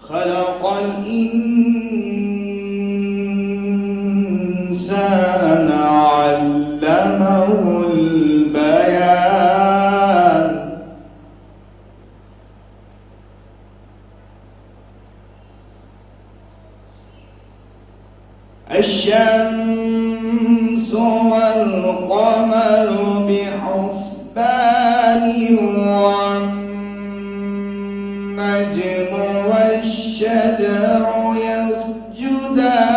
خلق الإنسان علمه البيان الشمس والقمر بحسبان والنجم والشجر يسجدان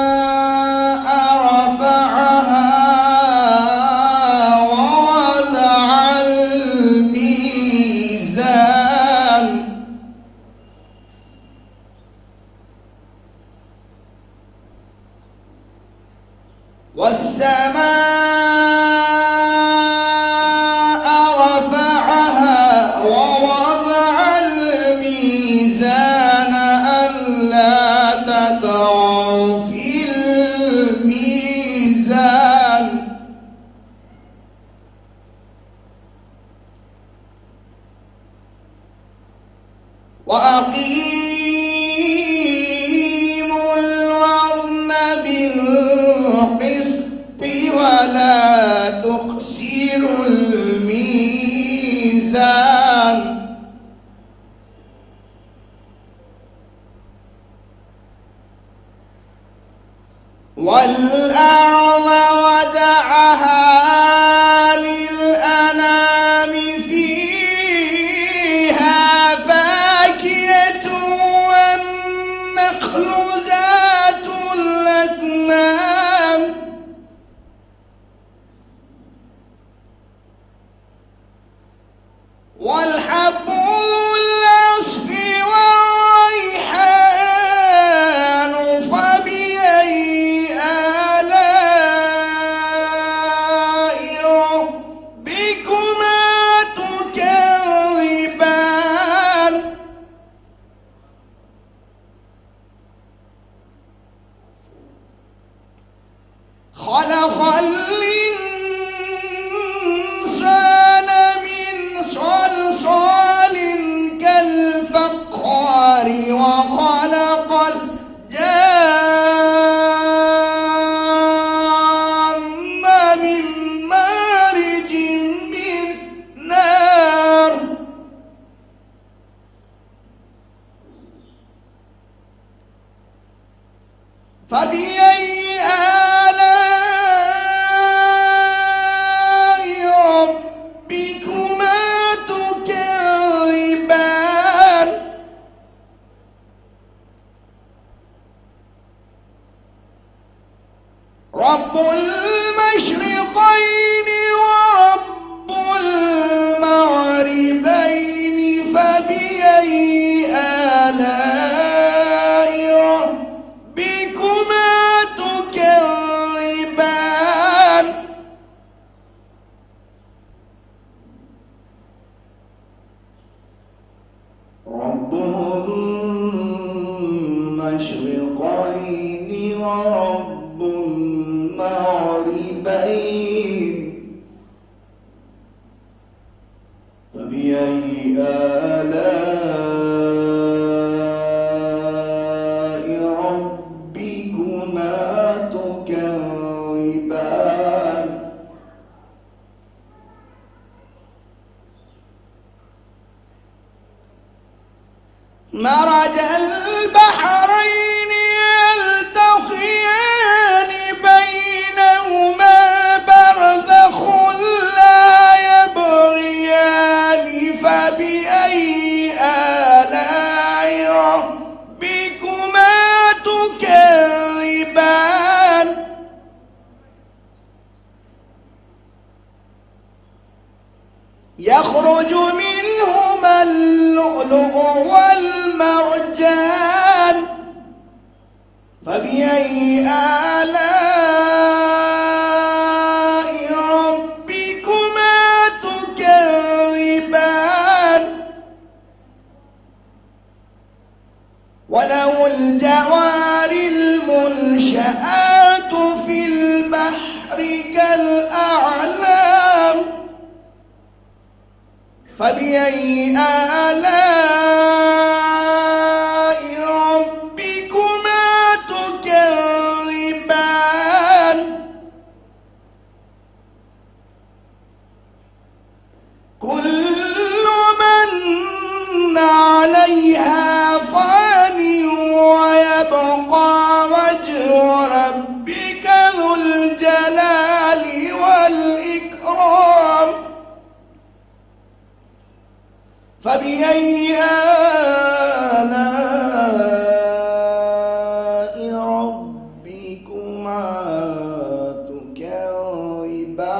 والسماء رفعها ووضع الميزان والسماء رفعها ووضع الميزان ألا تطغوا في الميزان وأقيموا الوزن بالقسط ولا تخسروا الميزان والأرض وضعها للأنام فيها فاكهة والنخل ذات الأكمام والحب العصف والريحان فبأي آلاء ربكما تكذبان خلق الإنسان من صلصال كالفخار وخلق الجان من مارج من نار فبأي آلاء ربكما تكذبان رب المشرقين ورب المغربين فبأي آلاء ربكما تكذبان رب المشرقين ورب المغربين فبأي آلاء ربكما تكذبان مرج البحرين يلتقيان بينهما برزخ لا يبغيان فبأي آلاء ربكما تكذبان يخرج منهما اللؤلؤ والمرجان فبأي آلاء ربكما تكذبان وله الجوار المنشآت والنشآت في البحر كالأعلام فبأي آلاء ربكما تكذبان كل من عليها فان ويبقى وجه ربك ذو الجلال والإكرام فبأي آلاء ربكما تكذبان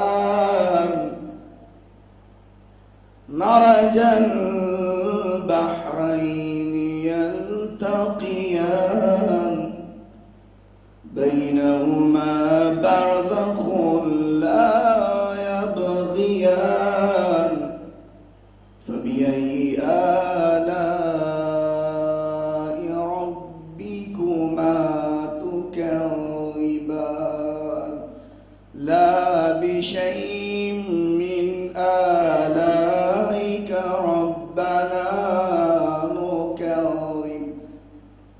مرج البحرين يلتقيان بينهما برزخ لا يبغيان فبأي آلاء ربكما تكذبان لا بشيء من آلائك ربنا نكذب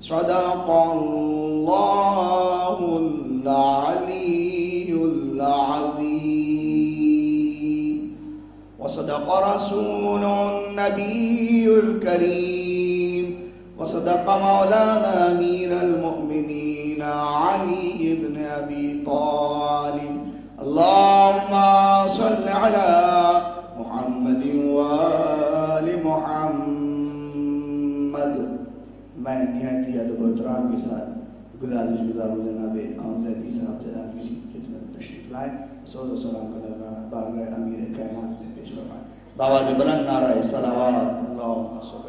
صدق الله العلي العظيم وصدق رسول النبي الكريم وصدق مولانا أمير المؤمنين علي بن أبي طالب اللهم صل على محمد وآل محمد. میں نہایت ادب و احترام کے ساتھ گزارش گزار ہوں جناب آمزیدی صاحب جناب کسی خدمت تشریف لائیں صلوات و سلام کا نذرانہ بارگاہ امیر کائنات میں پیش فرمائیں. بآواز بلند نعرہ صلوات اللہم صل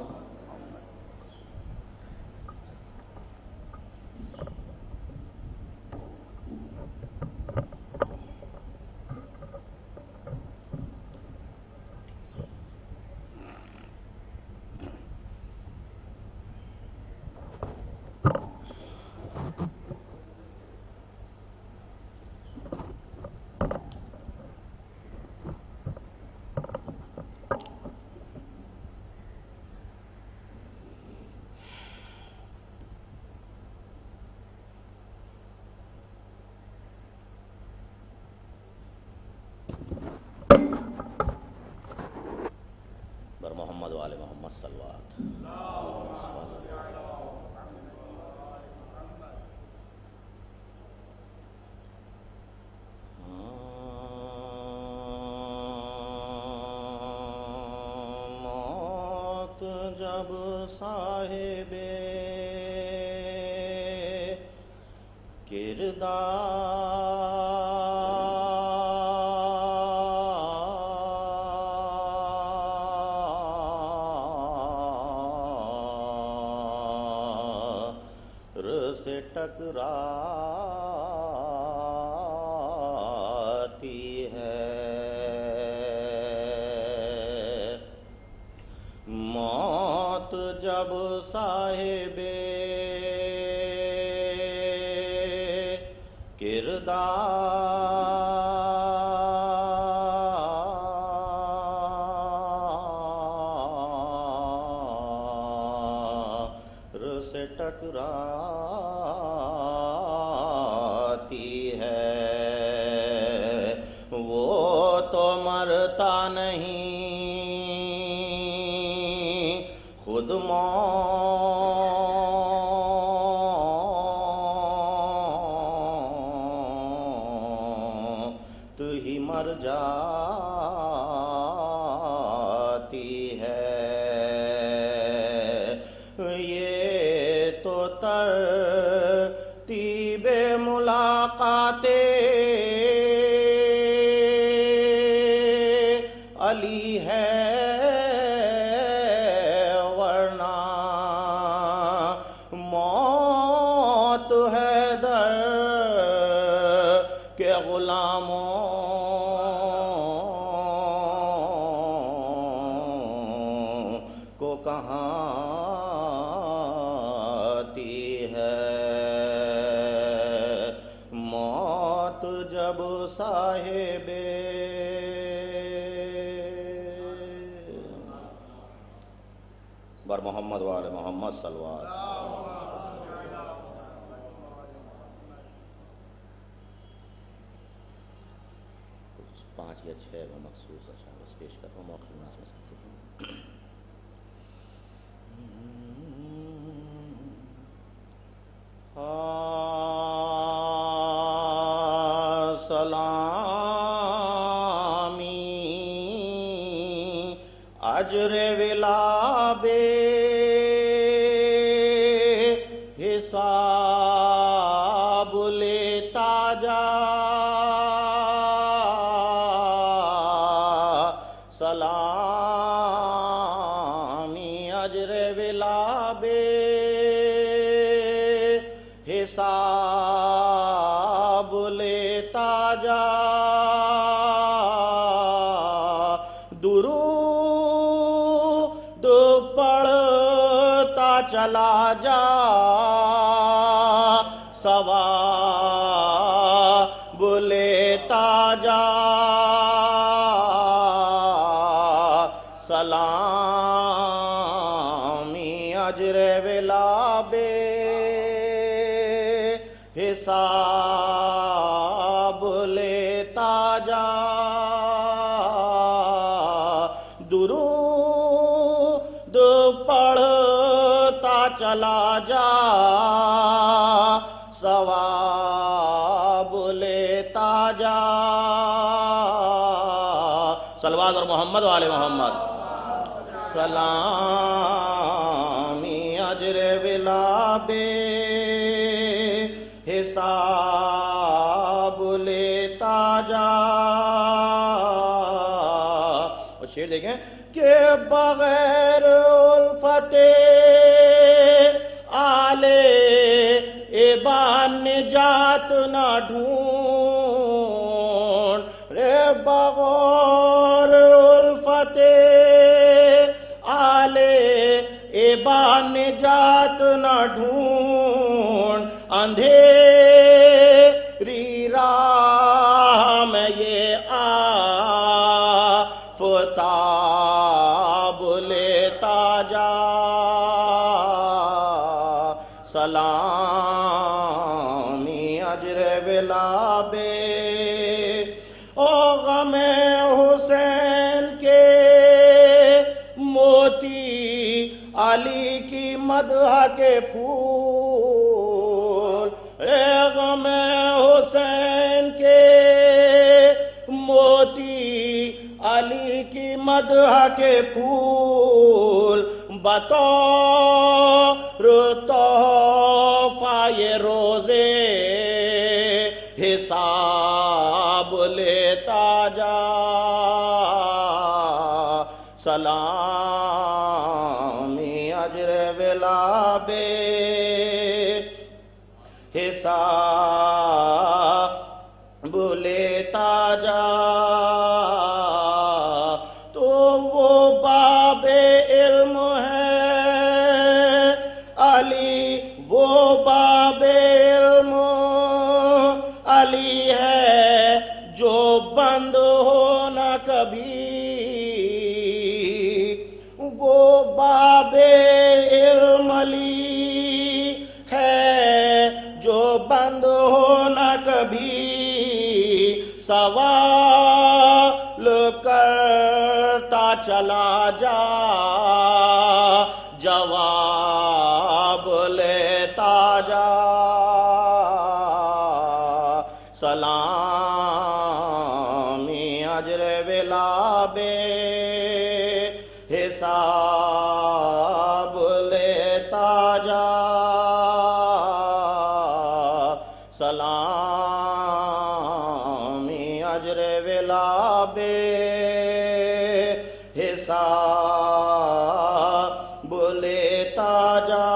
علی محمد وآل محمد صلوات. موت جب صاحب کردار سے ٹکراتی ہے. موت جب صاحب کردار سے ٹکراتی ہے. وہ تو مرتا نہیں خود موت ہی مر جاتی ہے. یہ تو ترتیب ملاقات علی ہے ورنہ موت ہے در کے غلاموں کو کہاں آتی ہے. بر محمد وآل محمد صلوات. کچھ 5 یا 6 میں مخصوص اشعار پیش کر رہا ہوں موقع ناس میں ساتھ ہوں. سلامی اجر ولا بے حساب لیتا جا. سلامی اجر ولا بے حساب لیتا جا. درود پڑھتا چلا جا ثواب لیتا جا. سلامی اجر ولا بے حساب لیتا جا. درود پڑھتا چلا جا ثواب لیتا جا. صلوات اور محمد وآل محمد. سلامی اجر ولا بے حساب لیتا جا. اور شعر دیکھیں کہ بغیر الفت آل ایبان نجات نہ ڈھونڈ رے. بغیر الفت آل ایبان نجات نہ ڈھونڈ. اندھیری راہ میں یہ آفتاب لیتا جا. سلامی اجر ولا بے او غم حسین کے موتی علی کی مدح کے پھول. اے غم حسین کے موتی علی کی مدح کے پھول. بطور تحفہ یہ روزے حساب لیتا جا. سلامی اجر ولا بے حساب لیتا جا. تو وہ باب علم ہے علی، وہ باب علم علی ہے جو بند ہونا کبھی. وہ باب علم علی ہے جو بند ہونا کبھی. سوال کرتا چلا جا جواب لیتا جا. سلامی اجر ولا بے حساب لیتا جا. سلامی اجر ولا بے حساب لیتا جا.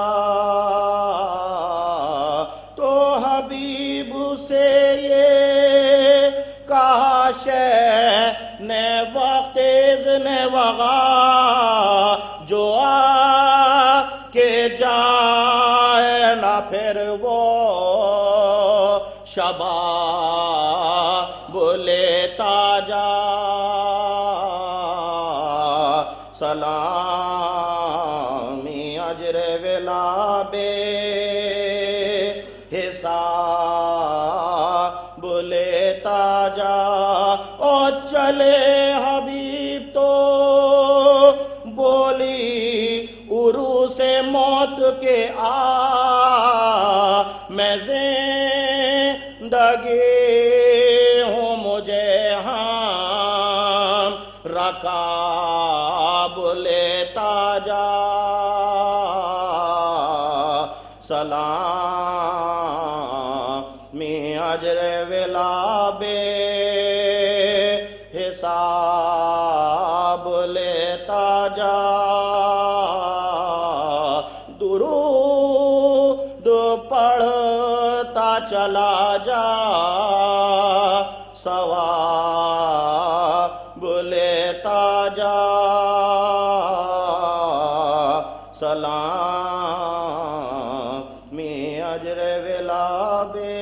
تو حبیب سے یہ کاش نے وقت اذن وغا جو آ کے جائے نہ پھر وہ شباب لیتا جا. سلامی ولا بے حساب لیتا جا اور چلے حبیب تو بولی عروس موت کے میں زندگی ہوں مجھے ہم رکاب لیتا جا سلامی اجر ولا بے حساب لیتا جا درود پڑھتا چلا جا ثواب لیتا جا سلامی اجر ولا بے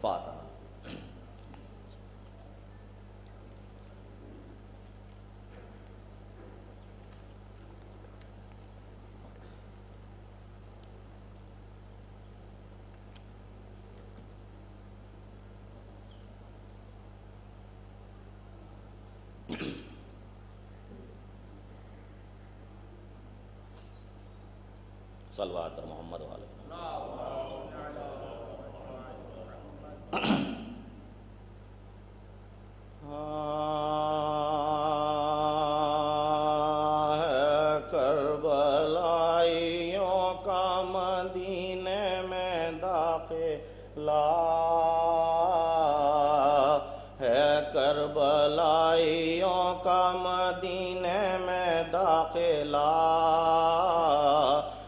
فاتحہ صلوات پر محمد والے کربلائیوں کا مدینے میں داخلہ ہے کربلائیوں کا مدینے میں داخلہ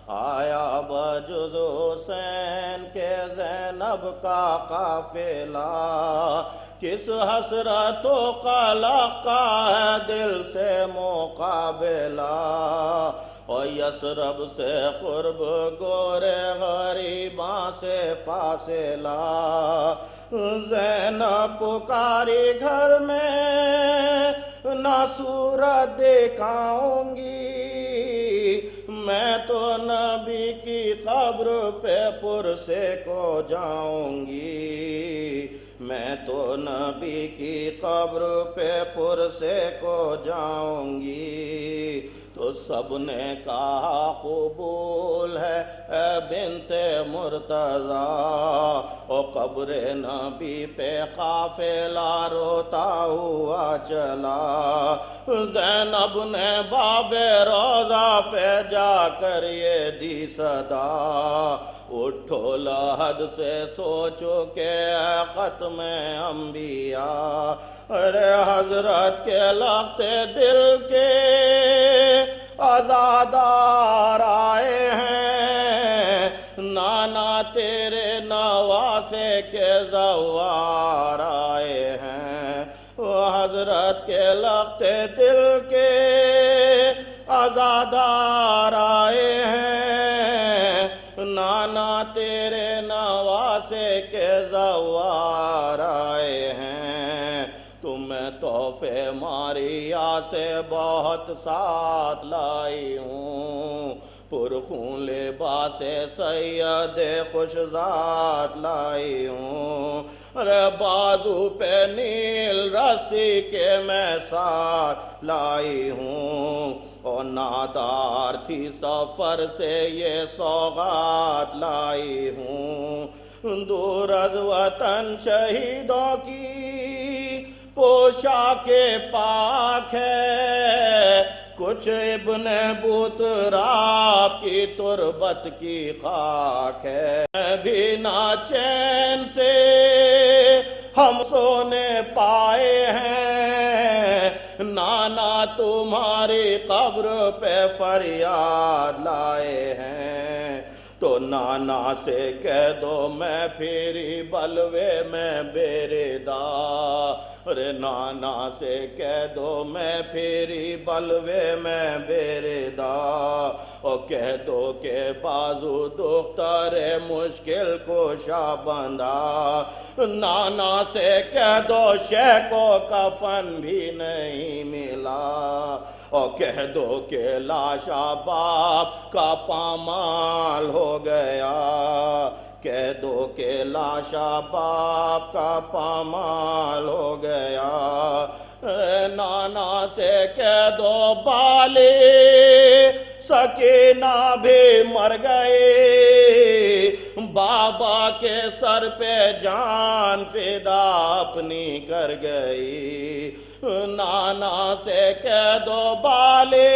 آیا بجز حسین کے زینب کا قافلہ کس حسرت و قلق کا ہے دل سے مقابلہ اور یثرب سے قرب گورے غریباں سے فاصلہ زینب پکاری گھر میں نہ صورت دکھاؤں گی میں تو نبی کی قبر پہ پرسے کو جاؤں گی میں تو نبی کی قبر پہ پرسے کو جاؤں گی تو سب نے کہا قبول ہے اے بنت مرتضیٰ او قبر نبی پہ قافلہ روتا ہوا چلا زینب نے باب روضہ پہ جا کر یہ دی صدا اٹھو لحد سے سوچو کہ اے ختم انبیاء ارے حضرت کے لگتے دل کے عزادار آئے ہیں نانا تیرے نواسے کے زوار آئے ہیں وہ حضرت کے لگتے دل کے عزادار آئے ہیں نانا تیرے نواسے کے زوار آئے ہیں تمہیں تحفے ماریا سے بہت ساتھ لائی ہوں پرخون لباس سید خوش ذات لائی ہوں ارے بازو پہ نیل رسی کے میں ساتھ لائی ہوں اور نادار تھی سفر سے یہ سوغات لائی ہوں دور از وطن شہیدوں کی پوشاک پاک ہے کچھ ابن بطراب کی تربت کی خاک ہے بھی نہ چین سے ہم سونے پائے ہیں نانا تمہاری قبر پہ فریاد لائے ہیں تو نانا سے کہہ دو میں پھری بلوے میں بیردا ارے نانا سے کہہ دو میں پھیری بلوے میں بیردا، اور کہہ دو کہ بازو دختر مشکل کشا بندھا، نانا سے کہہ دو شیخ کو کفن بھی نہیں ملا، اور کہہ دو کہ لاشا باپ کا پامال ہو گیا، کہہ دو کہ لاشا باپ کا پامال ہو گیا، نانا سے کہہ دو بالی سکینہ بھی مر گئی، بابا کے سر پہ جان فدا اپنی کر گئی، نانا سے کہہ دو بالی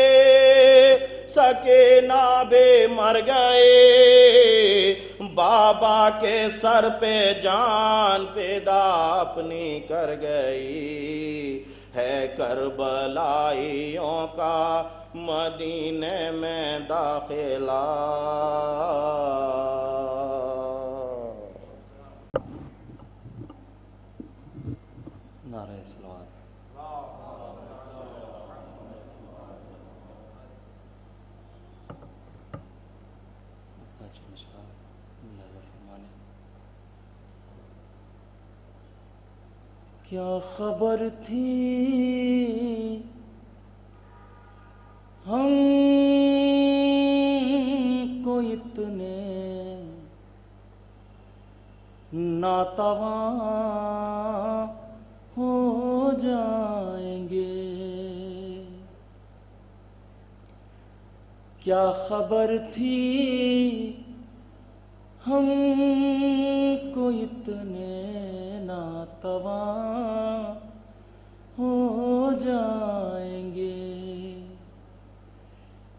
سکینہ بھی مر گئی، بابا کے سر پہ جان فدا اپنی کر گئی، ہے کربلائیوں کا مدینے میں داخلہ۔ نعرہ صلوات۔ کیا خبر تھی ہم کو اتنے ناتواں ہو جائیں گے، کیا خبر تھی ہم کو اتنے ناتواں ہو جائیں گے،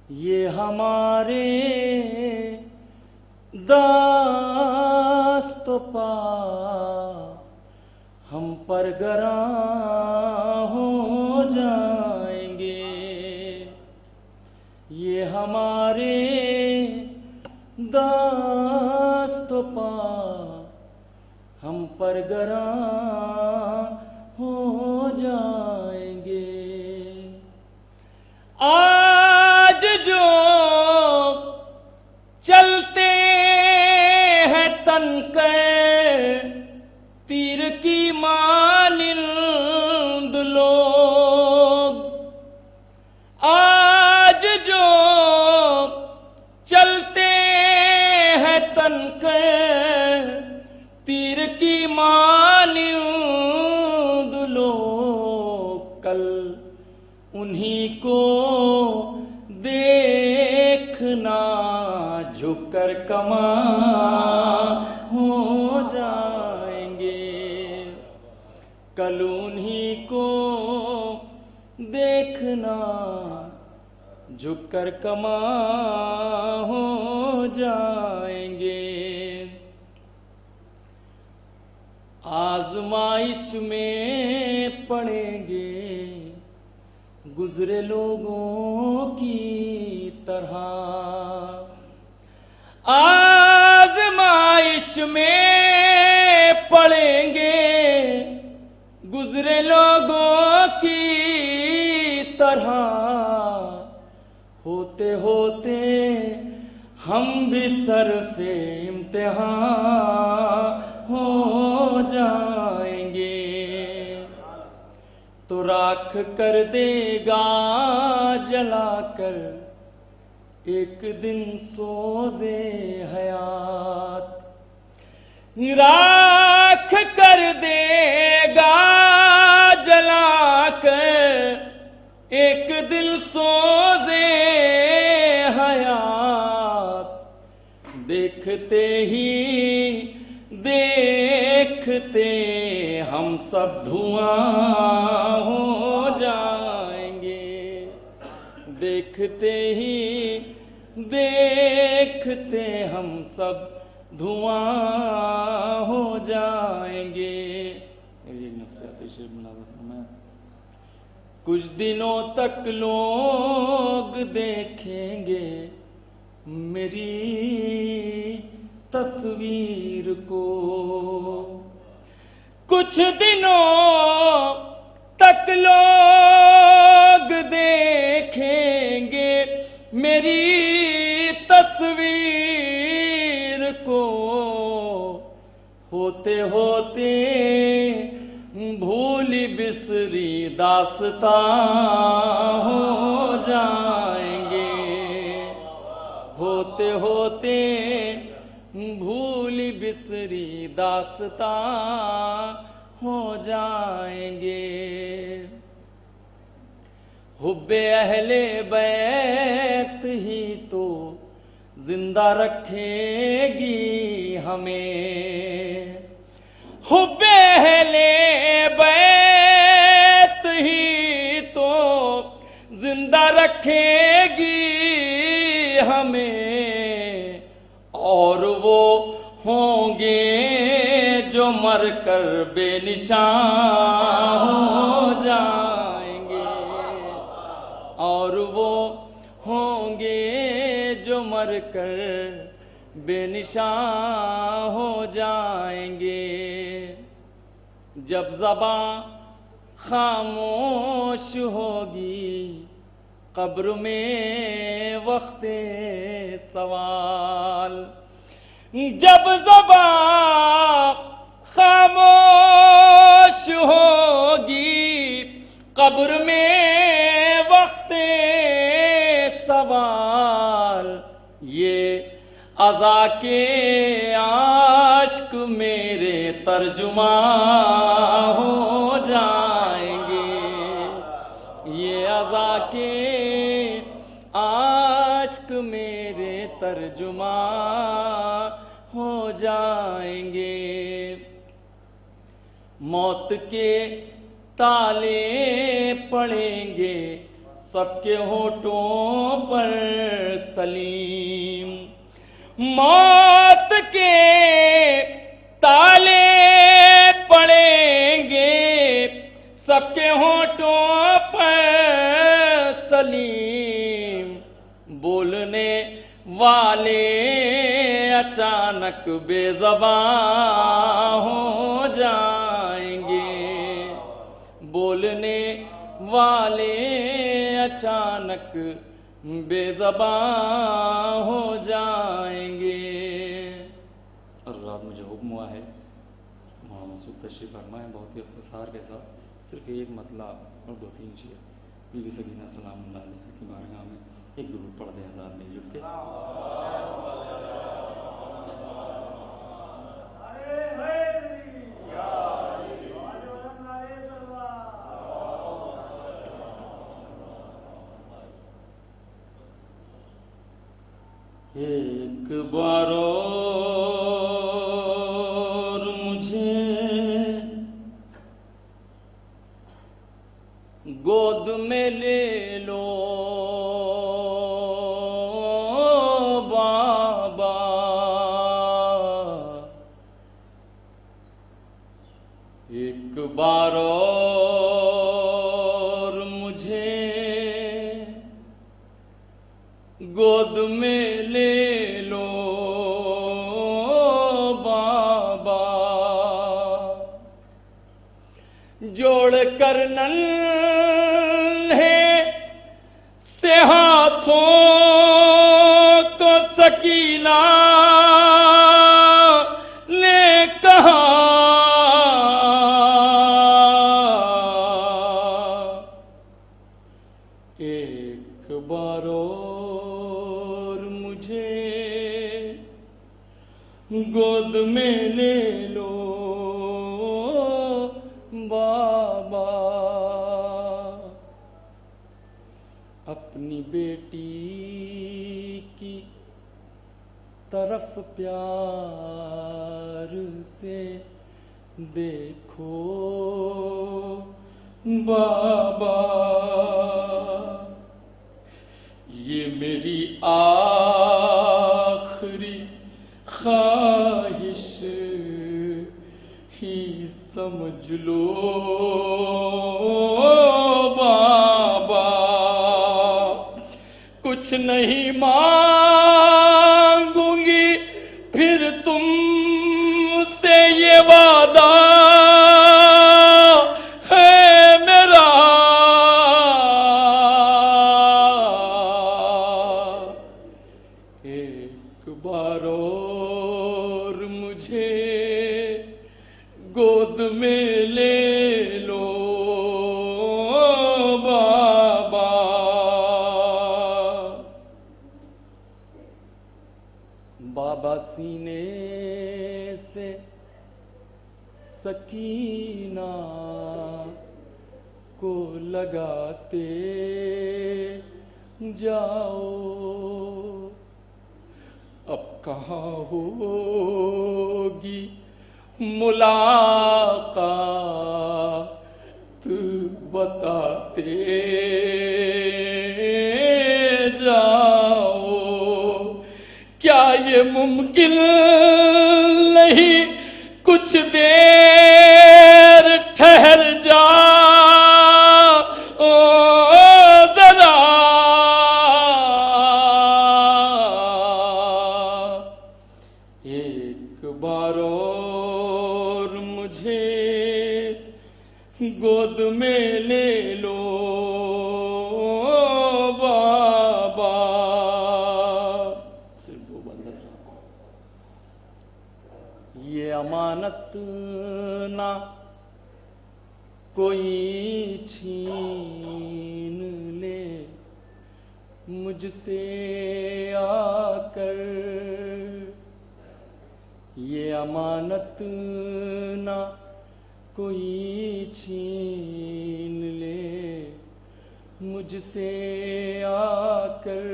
یہ ہمارے دست پا ہم پر گراں ہو جائیں گے، یہ ہمارے دست پا ہم پر گراں ہو جائیں گے، آج جو چلتے ہیں تن کے تیر کی مانند لوگ، آج جو چلتے ہیں تن کے تیر کی مانند لوگ، کل انہی کو دیکھنا جھک کر کماں ہو جائیں گے، کل انہی کو دیکھنا جھک کر کماں ہو جائیں گے، آزمائش میں پڑیں گے گزرے لوگوں کی طرح، آزمائش میں پڑیں گے گزرے لوگوں کی طرح، ہوتے ہوتے ہم بھی صرف امتحان ہو جائیں گے، تو راکھ کر دے گا جلا کر ایک دن سوزے حیات، راکھ کر دے گا جلا کر ایک دن سوزے حیات، دیکھتے ہی دیکھتے ہم سب دھواں ہو جائیں گے، دیکھتے ہی دیکھتے ہم سب دھواں ہو جائیں گے۔ کچھ دنوں تک لوگ دیکھیں گے میری تصویر کو، کچھ دنوں تک لوگ دیکھیں گے میری تصویر کو، ہوتے ہوتے بھولی بسری داستاں ہو جائیں گے، ہوتے ہوتے بھولی بسری داستاں ہو جائیں گے۔ حب اہل بیت ہی تو زندہ رکھے گی ہمیں، حب اہل بیت ہی تو زندہ رکھے گی ہمیں، اور وہ ہوں گے جو مر کر بے نشان ہو جائیں گے، اور وہ ہوں گے جو مر کر بے نشان ہو جائیں گے۔ جب زباں خاموش ہوگی قبر میں وقت سوال، جب زباں خاموش ہوگی قبر میں وقت سوال، یہ عزا کے عاشق میرے ترجمان ہو جائیں گے، یہ عزا کے عاشق میرے ترجمان ہو جائیں گے۔ موت کے تالے پڑیں گے سب کے ہونٹوں پر سلیم، موت کے تالے پڑیں گے سب کے ہونٹوں پر سلیم، بولنے والے اچانک بے زبان ہو جائیں گے، بولنے والے اچانک بے زبان ہو جائیں گے۔ اور رات مجھے حکم ہوا ہے مولانا مسعود تشریف فرمائیں بہت ہی اختصار کے ساتھ صرف ایک مطلب اور 2-3 شعر بی بی سکینہ سلام اللہ علیہ کی بارگاہ میں ایک درود پڑھ دیں حضرات مل جل کے۔ ایک بار اور مجھے گود میں لے لو بابا، ایک بار اور مجھے گود میں لے لو بابا، جوڑ کر ننھے سے ہاتھوں کو سکینہ نے کہا، ایک بار اور مجھے گود میں لے لو بابا، اپنی بیٹی کی طرف پیار سے دیکھو بابا، یہ میری آخری خواہش ہی سمجھ لو بابا، کچھ نہیں مانگوں گی پھر تم سے یہ وعدہ ہے میرا سینے سے سکینہ کو لگاتے جاؤ، اب کہاں ہوگی ملاقات بتاتے جاؤ، کیا یہ ممکن نہیں کچھ دیر ٹھہر جا ذرا، ایک بار اور مجھے گود میں لے لو بابا. صرف دو بندہ یہ امانت نہ کوئی چھین لے مجھ سے آ کر، یہ امانت نہ کوئی چھین لے مجھ سے آ کر،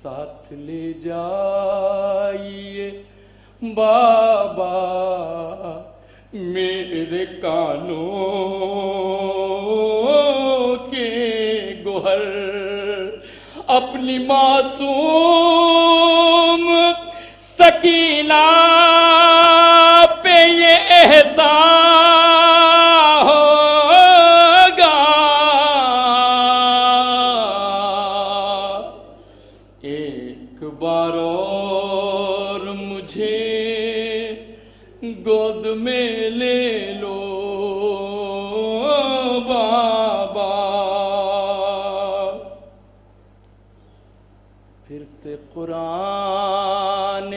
ساتھ لے جائیے بابا میرے کانوں کے گوہر، اپنی معصوم سکینہ پہ یہ احسان ہوگا، ایک بار اور مجھے گود میں لے لو بابا. پھر سے قرآن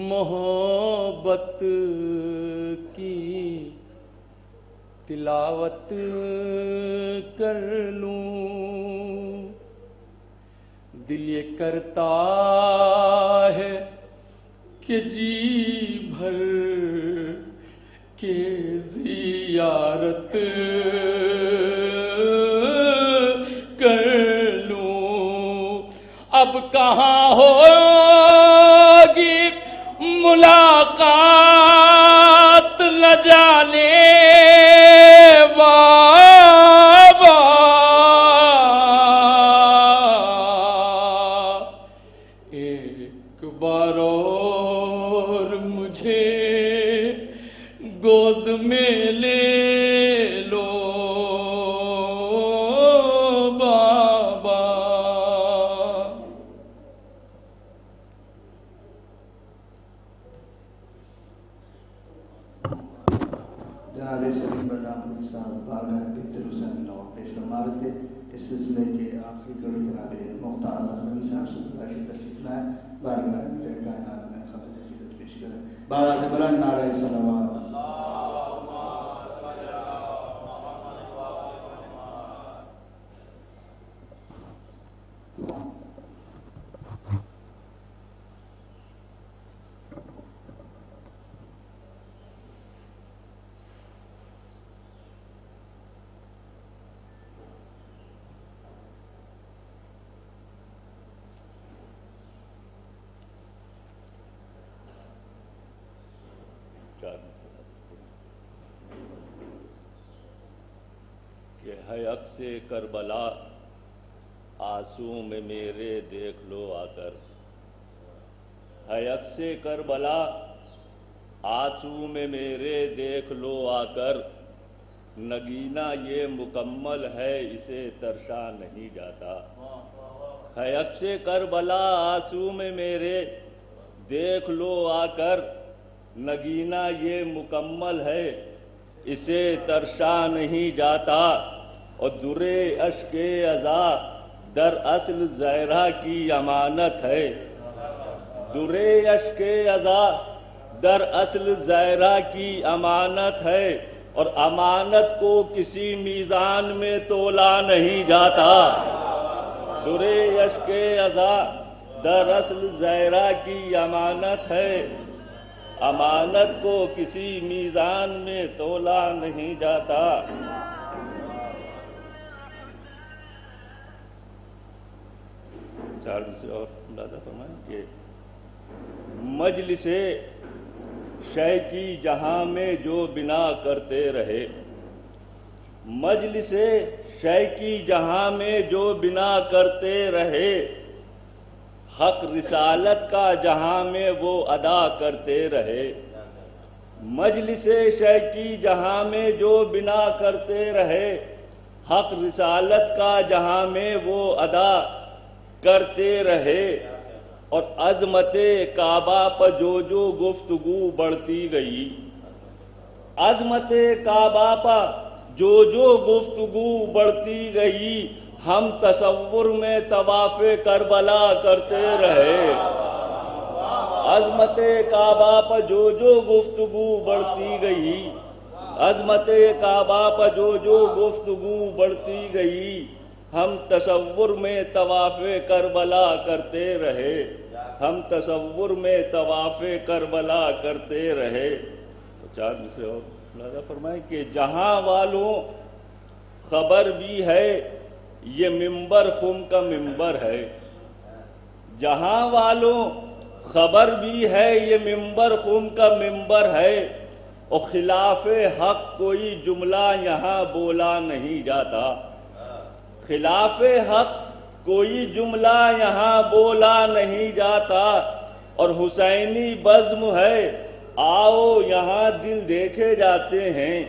محبت کی تلاوت کر لوں، دل یہ کرتا ہے کہ جی بھر کے زیارت کر لوں، اب کہاں ہوگی ملاقات نہ جانے بابا، ایک بار اور مجھے گود میں لے لو بابا. جناب سلیم بداخل صاحب بارگاہ بہتر حسین نو پیش فرما رہے تھے. اس سلسلے کے آخری کڑی جناب مختار لکھنوی صاحب سے تشریف لائیں، بارگاہ امیر کائنات میں خطبہ عقیدت پیش کریں. بارگاہ بلند نعرہ صلوات. کہ ہے عکس کربلا آنسو میں میرے دیکھ لو آ کر، ہے عکس کربلا آنسو میں میرے دیکھ لو آ کر، نگینہ یہ مکمل ہے اسے ترشا نہیں جاتا، ہے عکس کربلا آنسو میں میرے دیکھ لو آ کر، نگینہ یہ مکمل ہے اسے ترشا نہیں جاتا، اور در اشک عزا در اصل زہرا کی امانت ہے، در اشک عزا در اصل زہرا کی امانت ہے، اور امانت کو کسی میزان میں تولا نہیں جاتا، در اشک عزا دراصل زہرا کی امانت ہے، امانت کو کسی میزان میں تولا نہیں جاتا۔ چار سے اور اندازہ فرمائیں کہ مجلس شے کی جہاں میں جو بنا کرتے رہے، مجلس شے کی جہاں میں جو بنا کرتے رہے، حق رسالت کا جہاں میں وہ ادا کرتے رہے، مجلس شے کی جہاں میں جو بنا کرتے رہے، حق رسالت کا جہاں میں وہ ادا کرتے رہے، اور عظمت کعبہ پر جو جو گفتگو بڑھتی گئی، عظمت کعبہ پر جو جو گفتگو بڑھتی گئی، ہم تصور میں طواف کربلا کرتے رہے۔ عظمت کعبہ پر جو جو گفتگو بڑھتی گئی، عظمت کعبہ پر جو جو گفتگو بڑھتی گئی، ہم تصور میں طواف کربلا کرتے رہے، ہم تصور میں طواف کربلا کرتے رہے۔ تو چار مصرے اور ملاحظہ فرمائیں کہ جہاں والوں خبر بھی ہے یہ منبر خم کا منبر ہے، جہاں والوں خبر بھی ہے یہ منبر خم کا منبر ہے، اور خلاف حق کوئی جملہ یہاں بولا نہیں جاتا، خلاف حق کوئی جملہ یہاں بولا نہیں جاتا، اور حسینی بزم ہے آؤ یہاں دل دیکھے جاتے ہیں،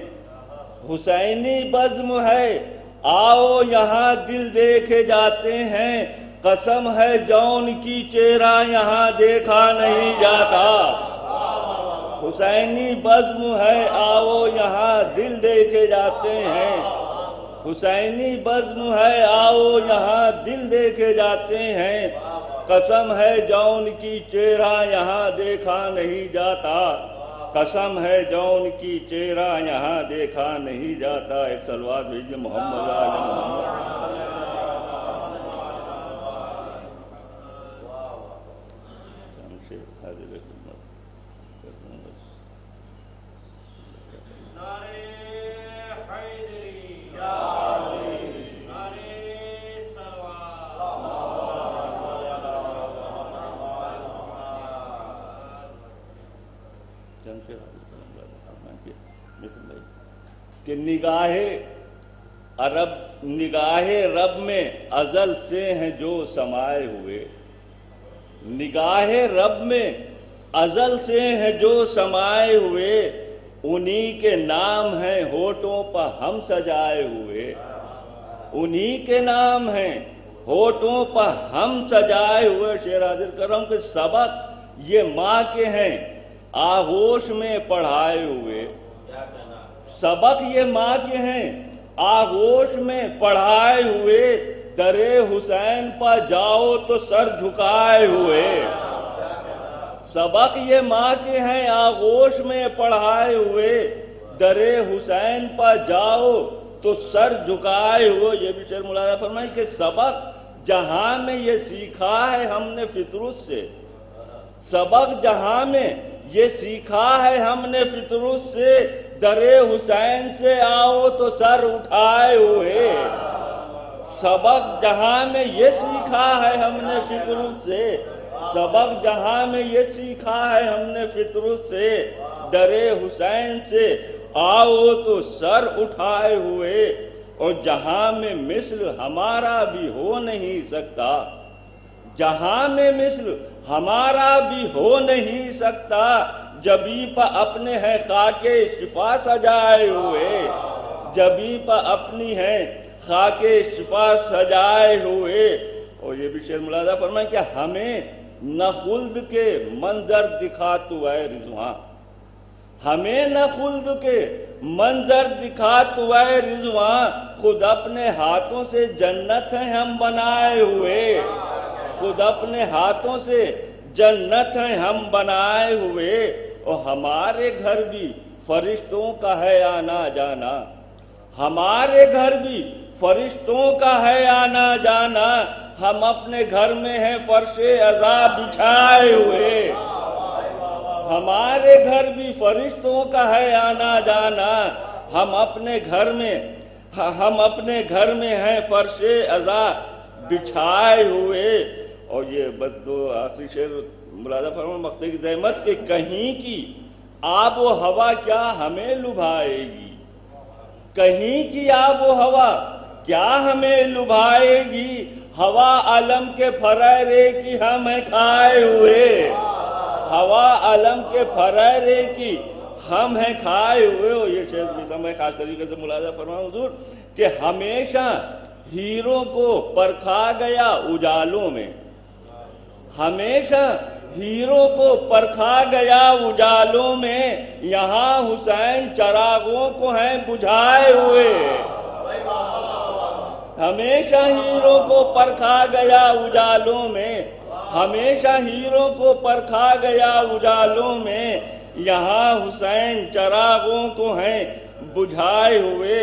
حسینی بزم ہے آؤ یہاں دل دیکھے جاتے ہیں، قسم ہے جون کی چہرہ یہاں دیکھا نہیں جاتا، حسینی بزم ہے آؤ یہاں دل دیکھے جاتے ہیں، حسینی بزم ہے آؤ یہاں دل دیکھے جاتے ہیں، قسم ہے جون کی چہرہ یہاں دیکھا نہیں جاتا، قسم ہے جون کی چہرہ یہاں دیکھا نہیں جاتا۔ ایک صلوات بھیجیے محمد آل محمد۔ کہ نگاہ رب میں ازل سے ہیں جو سمائے ہوئے، نگاہ رب میں ازل سے ہیں جو سمائے ہوئے، انہی کے نام ہیں ہونٹوں پر ہم سجائے ہوئے، انہی کے نام ہیں ہونٹوں پر ہم سجائے ہوئے۔ شعر حاضر کر رہا ہوں کہ سبق یہ ماں کے ہیں آغوش میں پڑھائے ہوئے، سبق یہ ماں کے ہیں آغوش میں پڑھائے ہوئے، در حسین پر جاؤ تو سر جھکائے ہوئے، سبق یہ ماں کے ہیں آغوش میں پڑھائے ہوئے، در حسین پر جاؤ تو سر جھکائے ہوئے۔ یہ بھی شعر ملاحظہ فرمائیں کہ سبق جہاں میں یہ سیکھا ہے ہم نے فطرت سے، سبق جہاں میں یہ سیکھا ہے ہم نے فطرت سے، در حسین سے آؤ تو سر اٹھائے ہوئے، سبق جہاں میں یہ سیکھا ہے ہم نے فطرت سے، سبق جہاں میں یہ سیکھا ہے ہم نے فطرت سے، در حسین سے آؤ تو سر اٹھائے ہوئے، اور جہاں میں مثل ہمارا بھی ہو نہیں سکتا، جہاں میں مثل ہمارا بھی ہو نہیں سکتا، جبی پر اپنے ہیں خاک شفا سجائے ہوئے، جبی پر اپنی ہیں خاک شفا سجائے ہوئے۔ اور یہ بھی شعر ملاحظہ فرمائیں کہ ہمیں نہ خلد کے منظر دکھا تو اے رضوان، ہمیں نہ خلد کے منظر دکھا تو اے رضوان، خود اپنے ہاتھوں سے جنت ہیں ہم بنائے ہوئے، خود اپنے ہاتھوں سے جنت ہیں ہم بنائے ہوئے، اور ہمارے گھر بھی فرشتوں کا ہے آنا جانا، ہمارے گھر بھی فرشتوں کا ہے آنا جانا، ہم اپنے گھر میں ہیں فرش عذاب بچھائے ہوئے۔ ہمارے گھر بھی فرشتوں کا ہے آنا جانا، ہم اپنے گھر میں ہیں فرش عذاب بچھائے ہوئے۔ اور یہ بس دو آخری شعر ملازہ فرمان مقصد کی زحمت کہ کہیں کی آب و ہوا کیا ہمیں لبھائے گی، کہیں کی آب و ہوا کیا ہمیں لبھائے گی، ہوا علم کے پھریرے کی ہم ہیں کھائے ہوئے، ہوا علم کے پھریرے کی ہم ہیں کھائے ہوئے۔ اور یہ شعر بھی سمجھ خاص طریقے سے ملاحظہ فرمائیں حضور کہ ہمیشہ ہیروں کو پرکھا گیا اجالوں میں، ہمیشہ ہیروں کو پرکھا گیا اجالوں میں، یہاں حسین چراغوں کو ہیں بجھائے ہوئے۔ ہمیشہ ہیروں کو پرکھا گیا اجالوں میں، ہمیشہ ہیروں کو پرکھا گیا اجالوں میں، یہاں حسین چراغوں کو ہیں بجھائے ہوئے۔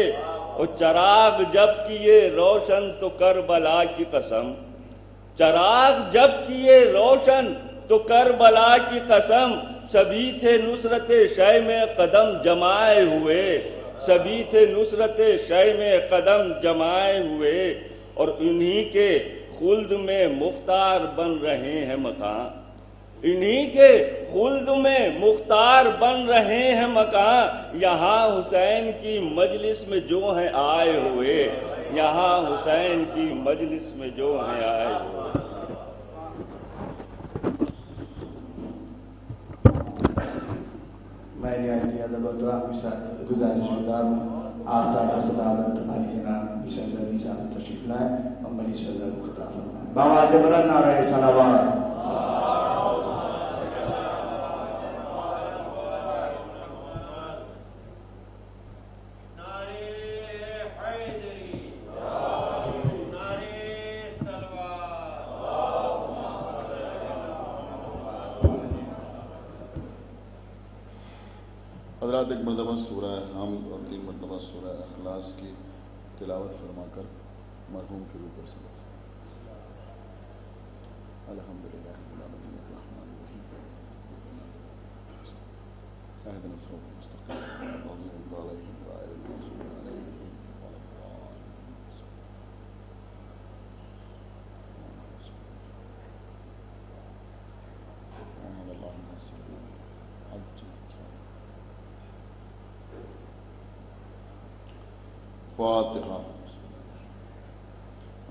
اور چراغ جب کیے روشن تو کربلا کی قسم، چراغ جب کیے روشن تو کربلا کی قسم، سبھی تھے نصرت شے میں قدم جمائے ہوئے، سبھی تھے نصرت شے میں قدم جمائے ہوئے۔ اور انہی کے خلد میں مختار بن رہے ہیں مکان، انہی کے خلد میں مختار بن رہے ہیں مکان، یہاں حسین کی مجلس میں جو ہیں آئے ہوئے، یہاں حسین کی مجلس میں جو ہیں آئے ہوئے۔ میں نہایت ادب و احترام کے ساتھ گزارش گزار ہوں آفتاب خطابت علی جناب مشن علی صاحب تشریف لائیں اور مجلس سے خطاب فرمائیں۔ بآواز بلند نعرہ صلوات۔ حضرات ایک مرتبہ سورہ حمد اور 3 مرتبہ سورہ اخلاص کی تلاوت فرما کر مرحوم کی روح پر صلی الحمدللہ رب العالمین الرحمن الرحیم اهدنا الصراط المستقيم غير المغضوب عليهم ولا الضالين فاتحہ۔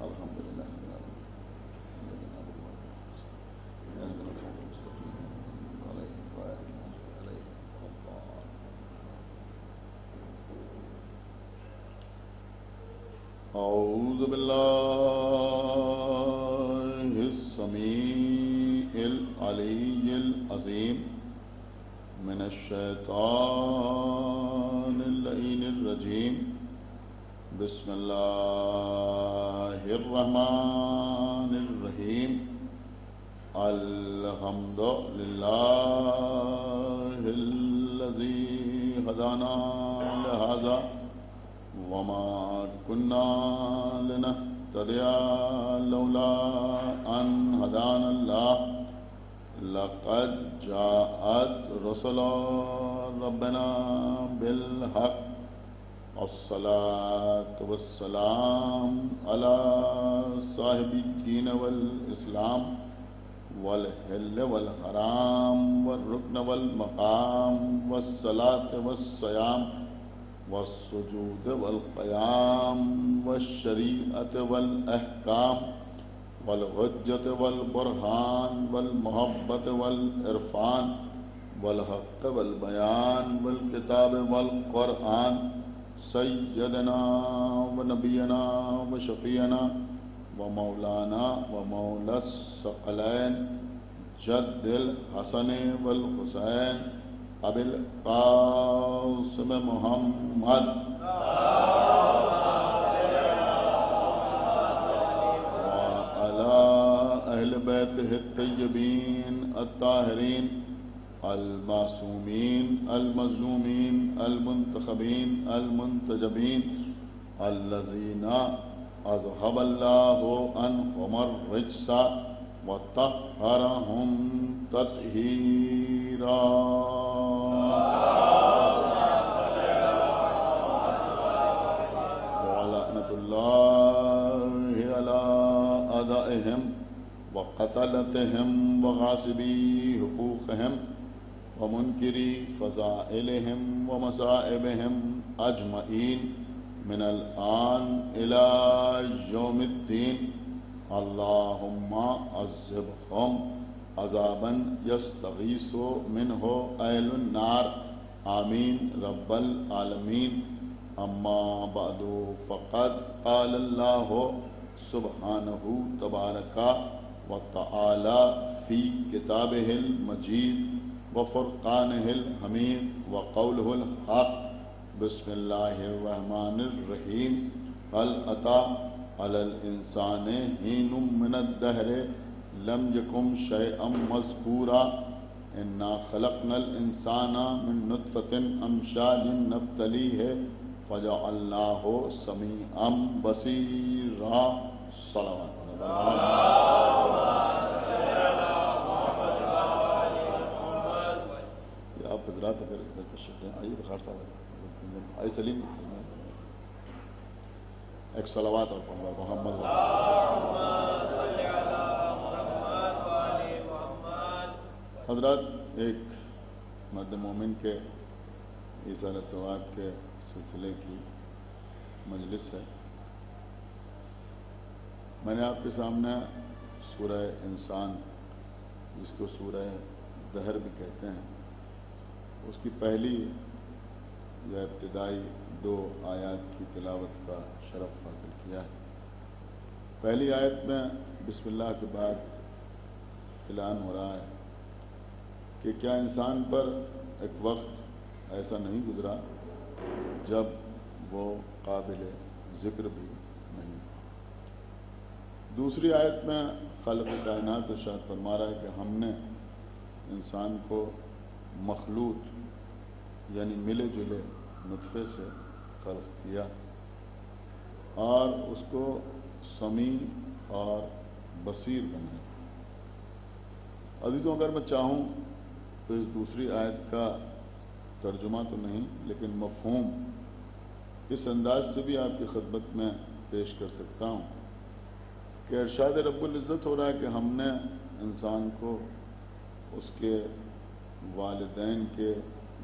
الحمدللہ رب العالمین اعوذ باللہ السمیع العلی العظیم من الشیطان اللعین الرجیم، بسم اللہ الرحمن الرحیم، الحمد للہ الذی ہدانا لہذا وما كنا لنهتدي لولا أن هدانا الله، لقد جاءت رسل ربنا بالحق، الصلاة والسلام على صاحب الدين والإسلام والحل والحرام والركن والمقام والصلاة والصيام والسجود والقيام والشريعة والأحكام والحجة والبرهان والمحبة والعرفان والحق والبيان والكتاب والقرآن، سيدنا ونبينا وشفيعنا ومولانا ومولى الثقلين جد الحسن والحسين أبي القاسم محمد وعلى أهل بيته الطيبين الطاهرين المعصومين المظلومين المنتخبين المنتجبين الذین اذهب اللہ عنہم الرجس وطہرہم تطہیرا. ولعنۃ اللہ علی اعدائہم وقتلتہم وغاصبی حقوقہم ومنکری فضائلہم ومصائبہم اجمعین من الآن الى یوم الدین. اللہم عذبہم عذابا یستغیث منہ اہل النار. آمین رب العالمین. اما بعد فقد قال اللہ سبحانہ تبارک وتعالی فی کتابہ المجید وفرقانہ الحمید وقولہ الحق. بسم اللہ الرحمن الرحیم. هل اتی علی الانسان حین من الدہر لم یکن شیئا مذکورا. انا خلقنا الانسان من نطفۃ امشاج نبتلیہ فجعلناہ سمیعا بصیرا. صلوات یہ آپ حضرات اگر ادھر تشریف لیں آئیے بخار صاحب آئی سلیم ایک صلوات اور پڑھو محمد. حضرات ایک مرد مومن کے ایصال ثواب کے سلسلے کی مجلس ہے. میں نے آپ کے سامنے سورہ انسان جس کو سورہ دہر بھی کہتے ہیں اس کی پہلی یا ابتدائی 2 آیات کی تلاوت کا شرف حاصل کیا ہے. پہلی آیت میں بسم اللہ کے بعد اعلان ہو رہا ہے کہ کیا انسان پر ایک وقت ایسا نہیں گزرا جب وہ قابل ذکر بھی نہیں. دوسری آیت میں خالق کائنات ارشاد فرما رہا ہے کہ ہم نے انسان کو مخلوط یعنی ملے جلے نطفے سے خلق کیا اور اس کو سمیع اور بصیر بنایا. عزیزوں اگر میں چاہوں تو اس دوسری آیت کا ترجمہ تو نہیں لیکن مفہوم اس انداز سے بھی آپ کی خدمت میں پیش کر سکتا ہوں کہ ارشاد رب العزت ہو رہا ہے کہ ہم نے انسان کو اس کے والدین کے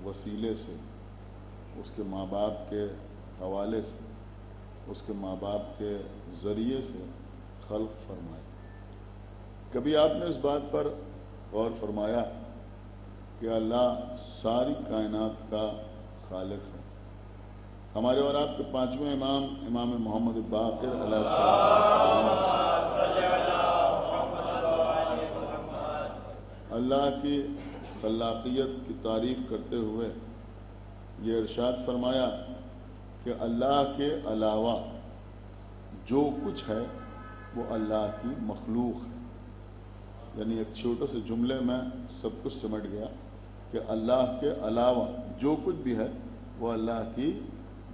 وسیلے سے اس کے ماں باپ کے حوالے سے اس کے ماں باپ کے ذریعے سے خلق فرمایا. کبھی آپ نے اس بات پر غور فرمایا کہ اللہ ساری کائنات کا خالق ہے. ہمارے اور آپ کے 5ویں امام امام محمد باقر علیہ السلام اللہ کی خلاقیت کی تعریف کرتے ہوئے یہ ارشاد فرمایا کہ اللہ کے علاوہ جو کچھ ہے وہ اللہ کی مخلوق ہے. یعنی ایک چھوٹے سے جملے میں سب کچھ سمٹ گیا کہ اللہ کے علاوہ جو کچھ بھی ہے وہ اللہ کی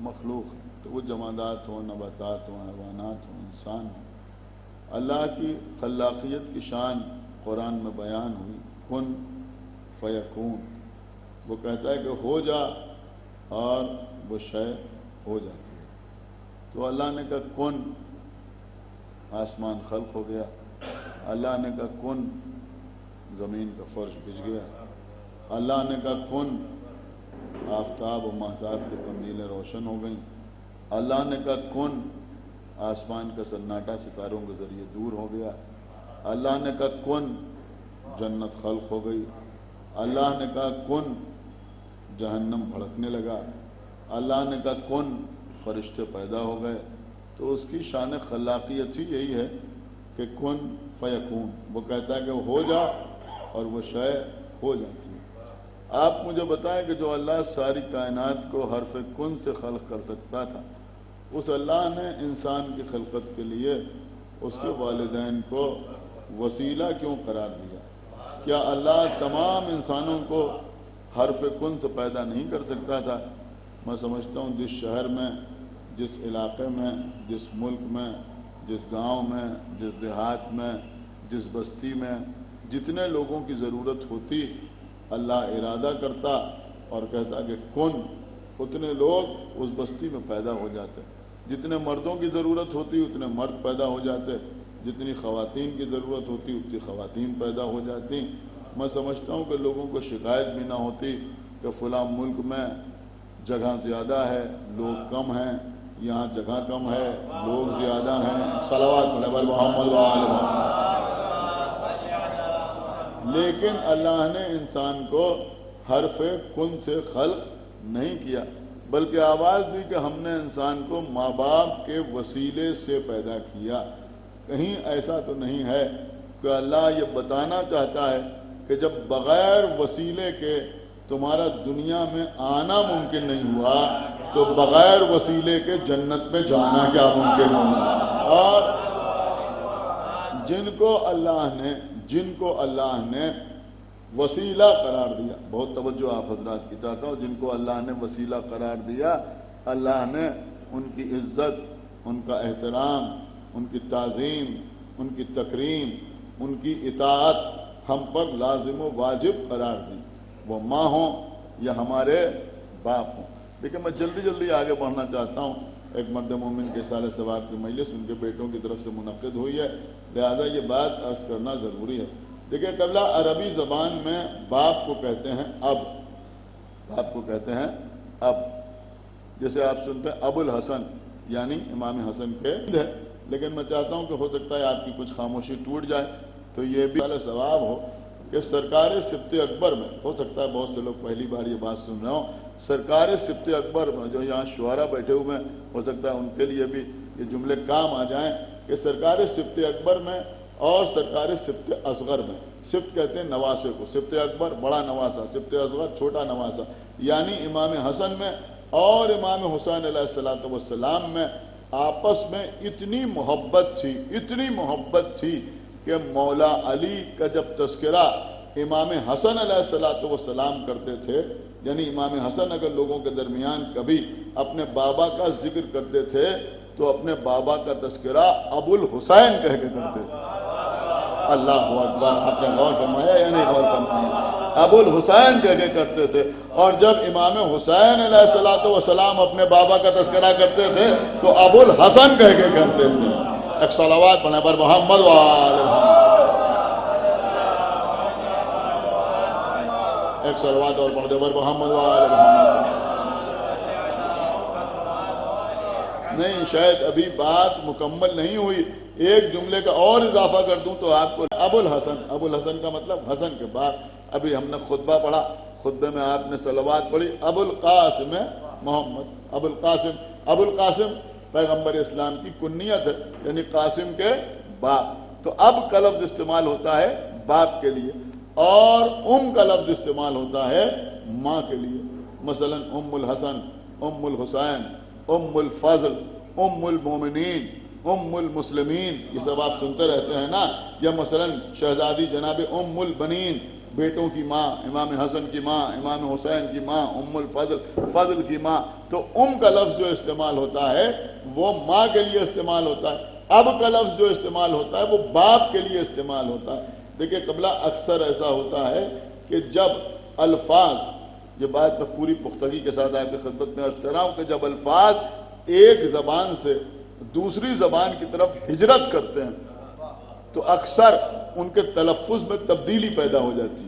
مخلوق ہے. تو وہ جمادات ہوں، نباتات ہوں، حیوانات ہوں، انسان ہوں. اللہ کی خلاقیت کی شان قرآن میں بیان ہوئی، کن فیکون. وہ کہتا ہے کہ ہو جا اور وہ شے ہو جاتی ہے. تو اللہ نے کہا کن، آسمان خلق ہو گیا. اللہ نے کہا کن، زمین کا فرش بچ گیا. اللہ نے کہا کن، آفتاب و مہتاب کی قندیلیں روشن ہو گئیں. اللہ نے کہا کن، آسمان کا سناٹا ستاروں کے ذریعے دور ہو گیا. اللہ نے کہا کن، جنت خلق ہو گئی. اللہ نے کہا کن، جہنم بھڑکنے لگا. اللہ نے کہا کن، فرشتے پیدا ہو گئے. تو اس کی شان خلاقیت ہی یہی ہے کہ کن فیکون. وہ کہتا ہے کہ ہو جا اور وہ شے ہو جاتی ہے. آپ مجھے بتائیں کہ جو اللہ ساری کائنات کو حرف کن سے خلق کر سکتا تھا، اس اللہ نے انسان کی خلقت کے لیے اس کے والدین کو وسیلہ کیوں قرار دیا؟ کیا اللہ تمام انسانوں کو حرف کن سے پیدا نہیں کر سکتا تھا؟ میں سمجھتا ہوں جس شہر میں جس علاقے میں، جس ملک میں، جس گاؤں میں، جس دیہات میں، جس بستی میں جتنے لوگوں کی ضرورت ہوتی اللہ ارادہ کرتا اور کہتا کہ کن، اتنے لوگ اس بستی میں پیدا ہو جاتے. جتنے مردوں کی ضرورت ہوتی اتنے مرد پیدا ہو جاتے، جتنی خواتین کی ضرورت ہوتی اتنی خواتین پیدا ہو جاتی. میں سمجھتا ہوں کہ لوگوں کو شکایت بھی نہ ہوتی کہ فلاں ملک میں جگہ زیادہ ہے لوگ کم ہیں، یہاں جگہ کم ہے لوگ زیادہ ہیں. صلوات محمد وآل محمد. لیکن اللہ نے انسان کو حرف کن سے خلق نہیں کیا، بلکہ آواز دی کہ ہم نے انسان کو ماں باپ کے وسیلے سے پیدا کیا. کہیں ایسا تو نہیں ہے کہ اللہ یہ بتانا چاہتا ہے کہ جب بغیر وسیلے کے تمہارا دنیا میں آنا ممکن نہیں ہوا تو بغیر وسیلے کے جنت میں جانا کیا ممکن ہوگا. اور جن کو اللہ نے وسیلہ قرار دیا، بہت توجہ آپ حضرات کی چاہتا ہوں، جن کو اللہ نے وسیلہ قرار دیا اللہ نے ان کی عزت، ان کا احترام، ان کی تعظیم، ان کی تکریم، ان کی اطاعت ہم پر لازم و واجب قرار دی، وہ ماں ہوں یا ہمارے باپ ہوں. لیکن میں جلدی آگے بڑھنا چاہتا ہوں. ایک مرد مومن کے سال ثواب کی مجلس ان کے بیٹوں کی طرف سے منعقد ہوئی ہے، لہذا یہ بات عرض کرنا ضروری ہے. دیکھیں قبلہ عربی زبان میں باپ کو کہتے ہیں اب، باپ کو کہتے ہیں اب. جیسے آپ سنتے ہیں ابو الحسن یعنی امام حسن کے ہے. لیکن میں چاہتا ہوں کہ ہو سکتا ہے آپ کی کچھ خاموشی ٹوٹ جائے تو یہ بھی ثواب ہو کہ سرکار سبط اکبر میں، ہو سکتا ہے بہت سے لوگ پہلی بار یہ بات سن رہے ہوں، سرکار سبط اکبر میں جو یہاں شعراء بیٹھے ہوئے ہیں ہو سکتا ہے ان کے لیے بھی یہ جملے کام آ جائیں کہ سرکار سبط اکبر میں اور سرکار سبط اصغر میں، سبط کہتے ہیں نواسے کو، سبط اکبر بڑا نواسا، سبط اصغر چھوٹا نواسا، یعنی امام حسن میں اور امام حسین علیہ السلام میں آپس میں اتنی محبت تھی کہ مولا علی کا جب تذکرہ امام حسن علیہ السلام کرتے تھے، یعنی امام حسن اگر لوگوں کے درمیان کبھی اپنے بابا کا ذکر کرتے تھے تو اپنے بابا کا تذکرہ ابو الحسین کہہ کے کرتے تھے. اللہ اکبر. آپ نے غور فرمایا یا نہیں غور فرمایا؟ ابو الحسین کہہ کے کرتے تھے. اور جب امام حسین علیہ السلام اپنے بابا کا تذکرہ کرتے تھے تو ابو الحسن کہہ کے کرتے تھے. ایک صلوات پڑھیں پر محمد وآل محمد. ایک صلوات اور پڑھ دے پر محمد وآل محمد. نہیں شاید ابھی بات مکمل نہیں ہوئی، ایک جملے کا اور اضافہ کر دوں تو آپ کو ابو الحسن کا مطلب حسن کے بعد. ابھی ہم نے خطبہ پڑھا، خطبے میں آپ نے صلوات پڑھی. ابو القاسم محمد، ابو القاسم پیغمبر اسلام کی کنیت ہے، یعنی قاسم کے باپ. تو اب کا لفظ استعمال ہوتا ہے باپ کے لیے اور کا لفظ استعمال ہوتا ہے ماں کے لیے. مثلا ام الحسن، ام الحسین، ام الفضل، ام المومنین، ام المسلمین، یہ سب آپ سنتے رہتے ہیں نا. یا مثلا شہزادی جناب ام البنین، بیٹوں کی ماں، امام حسن کی ماں، امام حسین کی ماں، ام الفضل، فضل کی ماں. تو کا لفظ جو استعمال ہوتا ہے وہ ماں کے لیے استعمال ہوتا ہے. اب کا لفظ جو استعمال ہوتا ہے وہ باپ کے لیے استعمال ہوتا ہے. دیکھیں قبلہ اکثر ایسا ہوتا ہے کہ جب الفاظ، یہ بات میں پوری پختگی کے ساتھ آپ کی خدمت میں عرض کر رہا ہوں کہ جب الفاظ ایک زبان سے دوسری زبان کی طرف ہجرت کرتے ہیں تو اکثر ان کے تلفظ میں تبدیلی پیدا ہو جاتی ہے.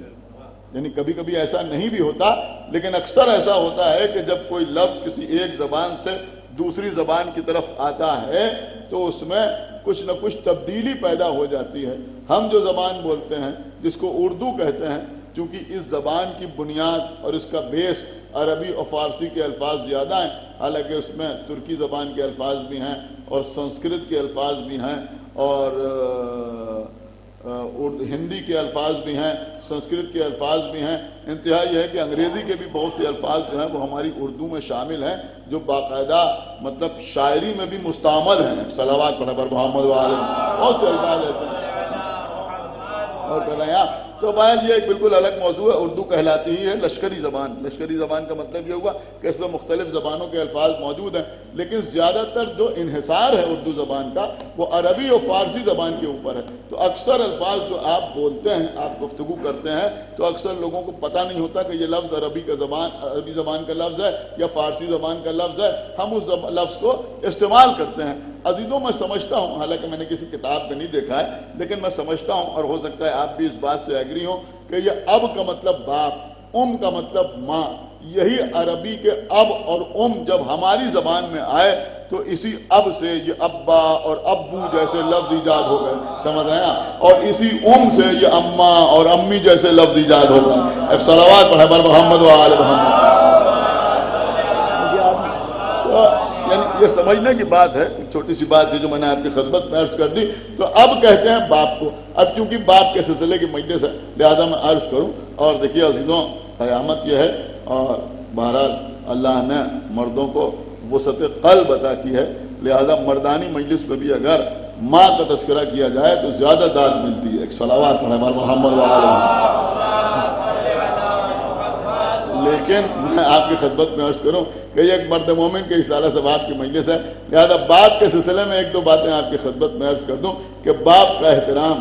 یعنی کبھی کبھی ایسا نہیں بھی ہوتا لیکن اکثر ایسا ہوتا ہے کہ جب کوئی لفظ کسی ایک زبان سے دوسری زبان کی طرف آتا ہے تو اس میں کچھ نہ کچھ تبدیلی پیدا ہو جاتی ہے. ہم جو زبان بولتے ہیں جس کو اردو کہتے ہیں، چونکہ اس زبان کی بنیاد اور اس کا بیس عربی اور فارسی کے الفاظ زیادہ ہیں، حالانکہ اس میں ترکی زبان کے الفاظ بھی ہیں اور سنسکرت کے الفاظ بھی ہیں اور ہندی کے الفاظ بھی ہیں، سنسکرت کے الفاظ بھی ہیں. انتہا یہ ہے کہ انگریزی کے بھی بہت سے الفاظ جو ہیں وہ ہماری اردو میں شامل ہیں جو باقاعدہ مطلب شاعری میں بھی مستعمل ہیں. صلوات پڑھیں پر محمد وآل. بہت سے الفاظ ایسے ہیں اور کر رہے ہیں تو بہرحال یہ ایک بالکل الگ موضوع ہے. اردو کہلاتی ہی ہے لشکری زبان. لشکری زبان کا مطلب یہ ہوا کہ اس میں مختلف زبانوں کے الفاظ موجود ہیں، لیکن زیادہ تر جو انحصار ہے اردو زبان کا وہ عربی اور فارسی زبان کے اوپر ہے. تو اکثر الفاظ جو آپ بولتے ہیں، آپ گفتگو کرتے ہیں، تو اکثر لوگوں کو پتہ نہیں ہوتا کہ یہ لفظ عربی زبان کا لفظ ہے یا فارسی زبان کا لفظ ہے. ہم اس لفظ کو استعمال کرتے ہیں. عزیزوں، میں سمجھتا ہوں، حالانکہ میں نے کسی کتاب میں نہیں دیکھا ہے، لیکن میں سمجھتا ہوں، اور ہو سکتا ہے آپ بھی اس بات سے ایگری ہوں، کہ یہ اب کا مطلب باپ، کا مطلب ماں، یہی عربی کے اب اور جب ہماری زبان میں آئے تو اسی اب سے یہ ابا اور ابو جیسے لفظ ایجاد ہو گئے. سمجھ رہے ہیں؟ اور اسی سے یہ اماں اور امی جیسے لفظ ایجاد ہو گئے. ایک صلوات پڑھے بر محمد و آل محمد. یعنی یہ سمجھنے کی بات ہے. ایک چھوٹی سی بات تھی جو میں نے آپ کی خدمت میں عرض کر دی. تو اب کہتے ہیں باپ کو. اب چونکہ باپ کے سلسلے کی مجلس ہے لہذا میں عرض کروں. اور دیکھیے عزیزوں، قیامت یہ ہے، اور بہرحال اللہ نے مردوں کو وسعت قلب عطا کی ہے، لہذا مردانی مجلس میں بھی اگر ماں کا تذکرہ کیا جائے تو زیادہ داد ملتی ہے. ایک صلوات پڑھے بر محمد و آل محمد. لیکن میں آپ کی خدمت میں عرض کروں کہ یہ ایک مرد مومن کے اصالہ ثواب کی مجلس ہے، لہذا باپ کے سلسلے میں ایک دو باتیں آپ کی خدمت میں عرض کر دوں کہ باپ کا احترام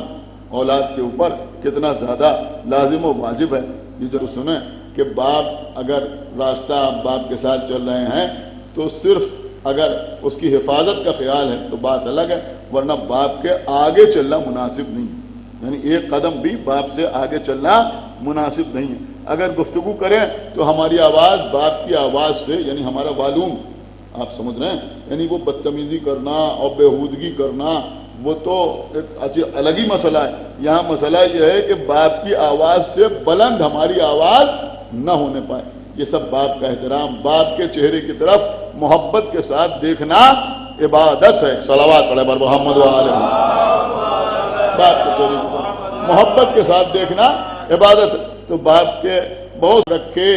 اولاد کے اوپر کتنا زیادہ لازم و واجب ہے. یہ جو سنیں کہ باپ اگر راستہ باپ کے ساتھ چل رہے ہیں تو صرف اگر اس کی حفاظت کا خیال ہے تو بات الگ ہے، ورنہ باپ کے آگے چلنا مناسب نہیں. یعنی ایک قدم بھی باپ سے آگے چلنا مناسب نہیں ہے. اگر گفتگو کریں تو ہماری آواز باپ کی آواز سے، یعنی ہمارا والوم، آپ سمجھ رہے ہیں، یعنی وہ بدتمیزی کرنا اور بےہودگی کرنا وہ تو ایک الگ ہی مسئلہ ہے. یہاں مسئلہ یہ ہے کہ باپ کی آواز سے بلند ہماری آواز نہ ہونے پائے. یہ سب باپ کا احترام، باپ کے چہرے کی طرف محبت کے ساتھ دیکھنا عبادت ہے. صلوات پڑھے بر محمد و آل محمد. باپ کے چہرے کی طرف محبت کے ساتھ دیکھنا عبادت ہے. تو باپ کے بہت رکھے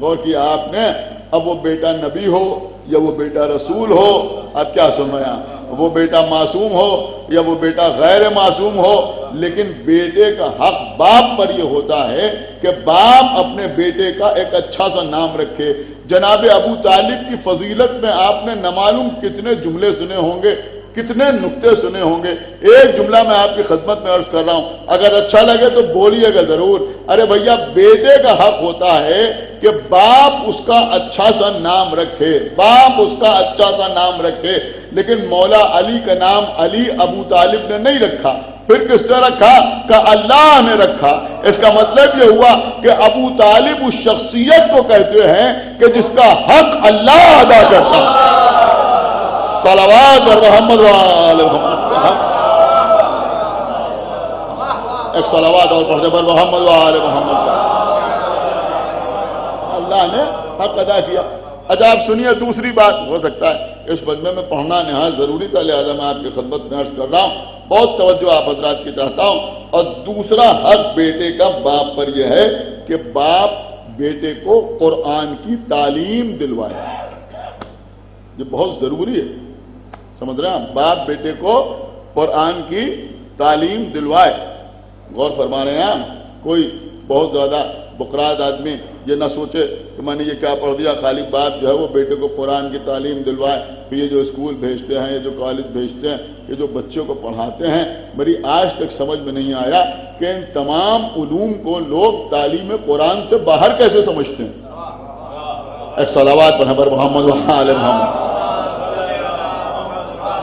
غور کیا آپ نے. اب وہ بیٹا نبی ہو یا وہ بیٹا رسول ہو، آپ کیا سن رہے ہیں، وہ بیٹا معصوم ہو یا وہ بیٹا غیر معصوم ہو، لیکن بیٹے کا حق باپ پر یہ ہوتا ہے کہ باپ اپنے بیٹے کا ایک اچھا سا نام رکھے. جناب ابو طالب کی فضیلت میں آپ نے نہ معلوم کتنے جملے سنے ہوں گے، کتنے نکتے سنے ہوں گے. ایک جملہ میں آپ کی خدمت میں عرض کر رہا ہوں، اگر اچھا لگے تو بولیے گا ضرور. ارے بھیا، بیٹے کا حق ہوتا ہے کہ باپ اس کا اچھا سا نام رکھے، باپ اس کا اچھا سا نام رکھے. لیکن مولا علی کا نام علی ابو طالب نے نہیں رکھا. پھر کس نے رکھا؟ کہ اللہ نے رکھا. اس کا مطلب یہ ہوا کہ ابو طالب اس شخصیت کو کہتے ہیں کہ جس کا حق اللہ ادا کرتا ہے. صلوات اور محمد و آل محمد. ایک صلوات اور پڑھتے پر محمد و آل محمد. اللہ نے حق ادا کیا. اچھا آپ سنیے دوسری بات. ہو سکتا ہے اس مجمع میں پڑھنا نہایت ضروری تھا، لہذا میں آپ کی خدمت میں عرض کر رہا ہوں. بہت توجہ آپ حضرات کی چاہتا ہوں. اور دوسرا حق بیٹے کا باپ پر یہ ہے کہ باپ بیٹے کو قرآن کی تعلیم دلوائے. یہ بہت ضروری ہے. سمجھ رہے ہیں؟ باپ بیٹے کو قرآن کی تعلیم دلوائے. غور فرما رہے ہیں؟ کوئی بہت زیادہ بکرات آدمی یہ نہ سوچے کہ میں نے یہ کیا پڑھ دیا. خالی باپ جو ہے وہ بیٹے کو قرآن کی تعلیم دلوائے. یہ جو اسکول بھیجتے ہیں، یہ جو کالج بھیجتے ہیں، یہ جو بچوں کو پڑھاتے ہیں، میری آج تک سمجھ میں نہیں آیا کہ ان تمام علوم کو لوگ تعلیم قرآن سے باہر کیسے سمجھتے ہیں. ایک صلوات پڑھیں بر محمد و آل محمد.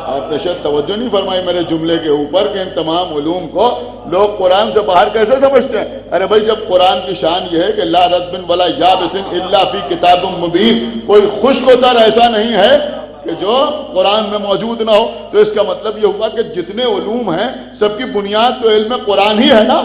آپ نے شاید توجہ نہیں فرمائی میرے جملے کے اوپر کہ ان تمام علوم کو لوگ قرآن سے باہر کیسے سمجھتے ہیں. ارے بھائی، جب قرآن کی شان یہ ہے کہ لا رطب ولا یابس الا فی کتاب مبین، کوئی خشک و تر ایسا نہیں ہے کہ جو قرآن میں موجود نہ ہو، تو اس کا مطلب یہ ہوا کہ جتنے علوم ہیں سب کی بنیاد تو علم قرآن ہی ہے نا.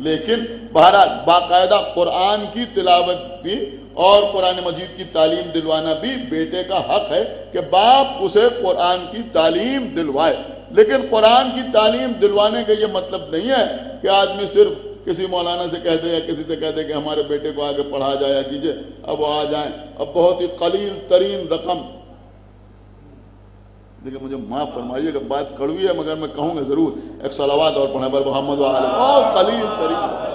لیکن بہرحال باقاعدہ قرآن کی تلاوت بھی اور قرآن مجید کی تعلیم دلوانا بھی بیٹے کا حق ہے کہ باپ اسے قرآن کی تعلیم دلوائے. لیکن قرآن کی تعلیم دلوانے کا یہ مطلب نہیں ہے کہ آدمی صرف کسی مولانا سے کہہ دے یا کسی سے کہہ دے کہ ہمارے بیٹے کو آگے پڑھا جایا کیجئے، اب وہ آ جائیں. اب بہت ہی قلیل ترین رقم لیکن مجھے معاف فرمائیے کہ بات کڑوی ہے مگر میں کہوں گا ضرور. ایک صلوات اور پڑھیں بر محمد و آل. بہت قلیل ترین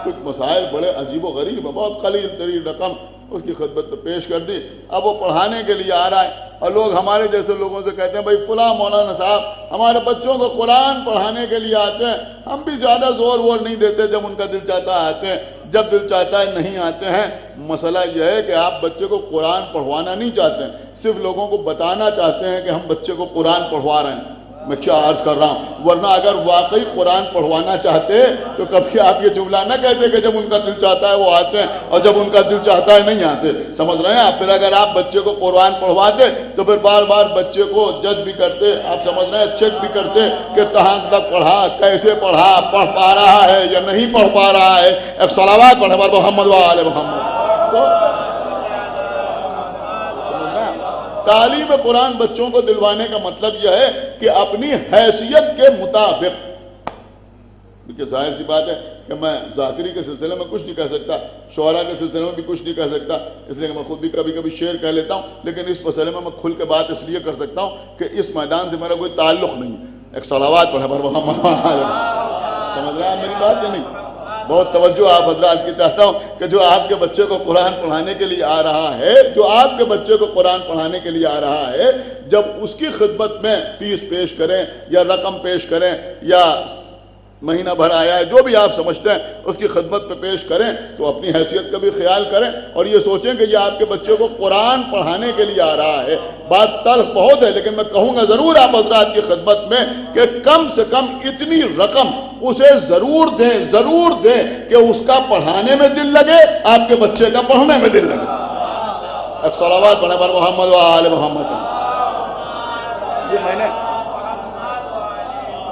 کچھ مسائل بڑے عجیب و غریب ہیں, بہت قلیل ترین رقم اس کی خدمت میں پیش کر دی. اب وہ پڑھانے کے لیے آ رہا ہے اور لوگ ہمارے جیسے لوگوں سے کہتے ہیں بھائی فلاں مولانا صاحب ہمارے بچوں کو قرآن پڑھانے کے لیے آتے ہیں. ہم بھی زیادہ زور وور نہیں دیتے, جب ان کا دل چاہتا ہے آتے ہیں, جب دل چاہتا ہے نہیں آتے ہیں. مسئلہ یہ ہے کہ آپ بچے کو قرآن پڑھوانا نہیں چاہتے ہیں, صرف لوگوں کو بتانا چاہتے ہیں کہ ہم بچے کو قرآن پڑھوا رہے ہیں. میں کیا عرض کر رہا ہوں, ورنہ اگر واقعی قرآن پڑھوانا چاہتے تو کبھی آپ یہ جملہ نہ کہتے کہ جب ان کا دل چاہتا ہے وہ آتے ہیں اور جب ان کا دل چاہتا ہے نہیں آتے. سمجھ رہے ہیں آپ؟ پھر اگر آپ بچے کو قرآن پڑھواتے تو پھر بار بار بچے کو جج بھی کرتے, آپ سمجھ رہے ہیں, چیک بھی کرتے کہ کہاں تک پڑھا, کیسے پڑھا, پڑھ پا رہا ہے یا نہیں پڑھ پا رہا ہے. ایک صلوات پڑھے بر محمد و آل محمد. تو تعلیم قرآن بچوں کو دلوانے کا مطلب یہ ہے کہ اپنی حیثیت کے مطابق. کیونکہ ظاہر سی بات ہے کہ میں ذاکری کے سلسلے میں کچھ نہیں کہہ سکتا, شعراء کے سلسلے میں بھی کچھ نہیں کہہ سکتا, اس لیے کہ میں خود بھی کبھی کبھی شعر کہہ لیتا ہوں, لیکن اس مسئلے میں کھل کے بات اس لیے کر سکتا ہوں کہ اس میدان سے میرا کوئی تعلق نہیں ہے. ایک صلوات پڑھے بر محمد. سمجھ رہے ہیں میری بات یا نہیں؟ بہت توجہ آپ حضرات کی چاہتا ہوں کہ جو آپ کے بچے کو قرآن پڑھانے کے لیے آ رہا ہے, جو آپ کے بچے کو قرآن پڑھانے کے لیے آ رہا ہے, جب اس کی خدمت میں فیس پیش کریں یا رقم پیش کریں یا مہینہ بھر آیا ہے, جو بھی آپ سمجھتے ہیں اس کی خدمت پہ پیش کریں, تو اپنی حیثیت کا بھی خیال کریں اور یہ سوچیں کہ یہ آپ کے بچے کو قرآن پڑھانے کے لیے آ رہا ہے. بات تلخ بہت ہے لیکن میں کہوں گا ضرور آپ حضرات کی خدمت میں کہ کم سے کم اتنی رقم اسے ضرور دیں کہ اس کا پڑھانے میں دل لگے, آپ کے بچے کا پڑھنے میں دل لگے. ایک صلوات پڑھیں بر محمد و آل محمد. یہ میں نے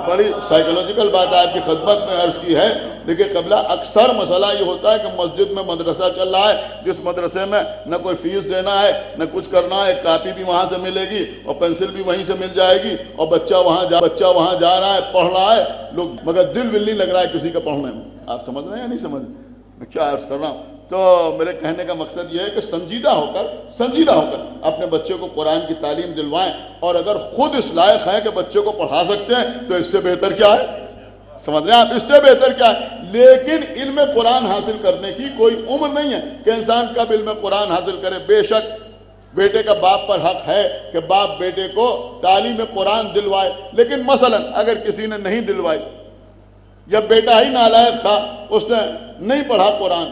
بڑی سائیکولوجیکل بات آپ کی خدمت میں عرض کی ہے. دیکھیں قبلہ اکثر مسئلہ یہ ہوتا ہے کہ مسجد میں مدرسہ چل رہا ہے, جس مدرسے میں نہ کوئی فیس دینا ہے نہ کچھ کرنا ہے, کاپی بھی وہاں سے ملے گی اور پینسل بھی وہیں سے مل جائے گی اور بچہ وہاں جا رہا ہے, پڑھ رہا ہے لوگ, مگر دل نہیں لگ رہا ہے کسی کا پڑھنے میں. آپ سمجھ رہے ہیں یا نہیں سمجھ؟ میں کیا عرض کر رہا ہوں. تو میرے کہنے کا مقصد یہ ہے کہ سنجیدہ ہو کر اپنے بچے کو قرآن کی تعلیم دلوائیں, اور اگر خود اس لائق ہیں کہ بچے کو پڑھا سکتے ہیں تو اس سے بہتر کیا ہے؟ سمجھ رہے ہیں آپ؟ اس سے بہتر کیا ہے؟ لیکن علم قرآن حاصل کرنے کی کوئی عمر نہیں ہے کہ انسان کب علم قرآن حاصل کرے. بے شک بیٹے کا باپ پر حق ہے کہ باپ بیٹے کو تعلیم قرآن دلوائے, لیکن مثلا اگر کسی نے نہیں دلوائی یا بیٹا ہی نالائق تھا, اس نے نہیں پڑھا قرآن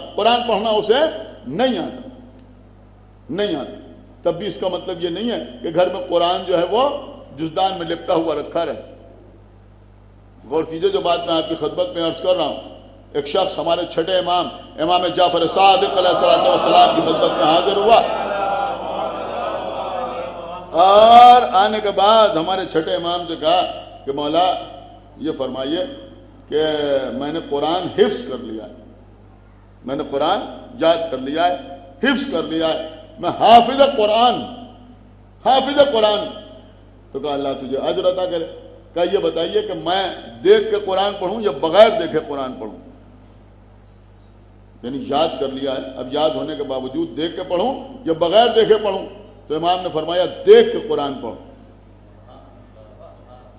پڑھنا اسے نہیں آتا, تب بھی اس کا مطلب یہ نہیں ہے کہ گھر میں قرآن جو ہے وہ جزدان میں لپٹا ہوا رکھا رہے. غور کیجئے جو بات میں آپ کی خدمت میں عرض کر رہا ہوں. ایک شخص ہمارے چھٹے امام جعفر صادق علیہ السلام کی خدمت میں حاضر ہوا, اور آنے کے بعد ہمارے چھٹے امام سے کہا کہ مولا یہ فرمائیے کہ میں نے قرآن حفظ کر لیا ہے, میں نے قرآن یاد کر لیا ہے, حفظ کر لیا ہے, میں حافظ قرآن. تو کہا اللہ تجھے اجر عطا کرے. کہا یہ بتائیے کہ میں دیکھ کے قرآن پڑھوں یا بغیر دیکھے قرآن پڑھوں؟ یعنی یاد کر لیا ہے, اب یاد ہونے کے باوجود دیکھ کے پڑھوں یا بغیر دیکھے پڑھوں؟ تو امام نے فرمایا دیکھ کے قرآن پڑھو.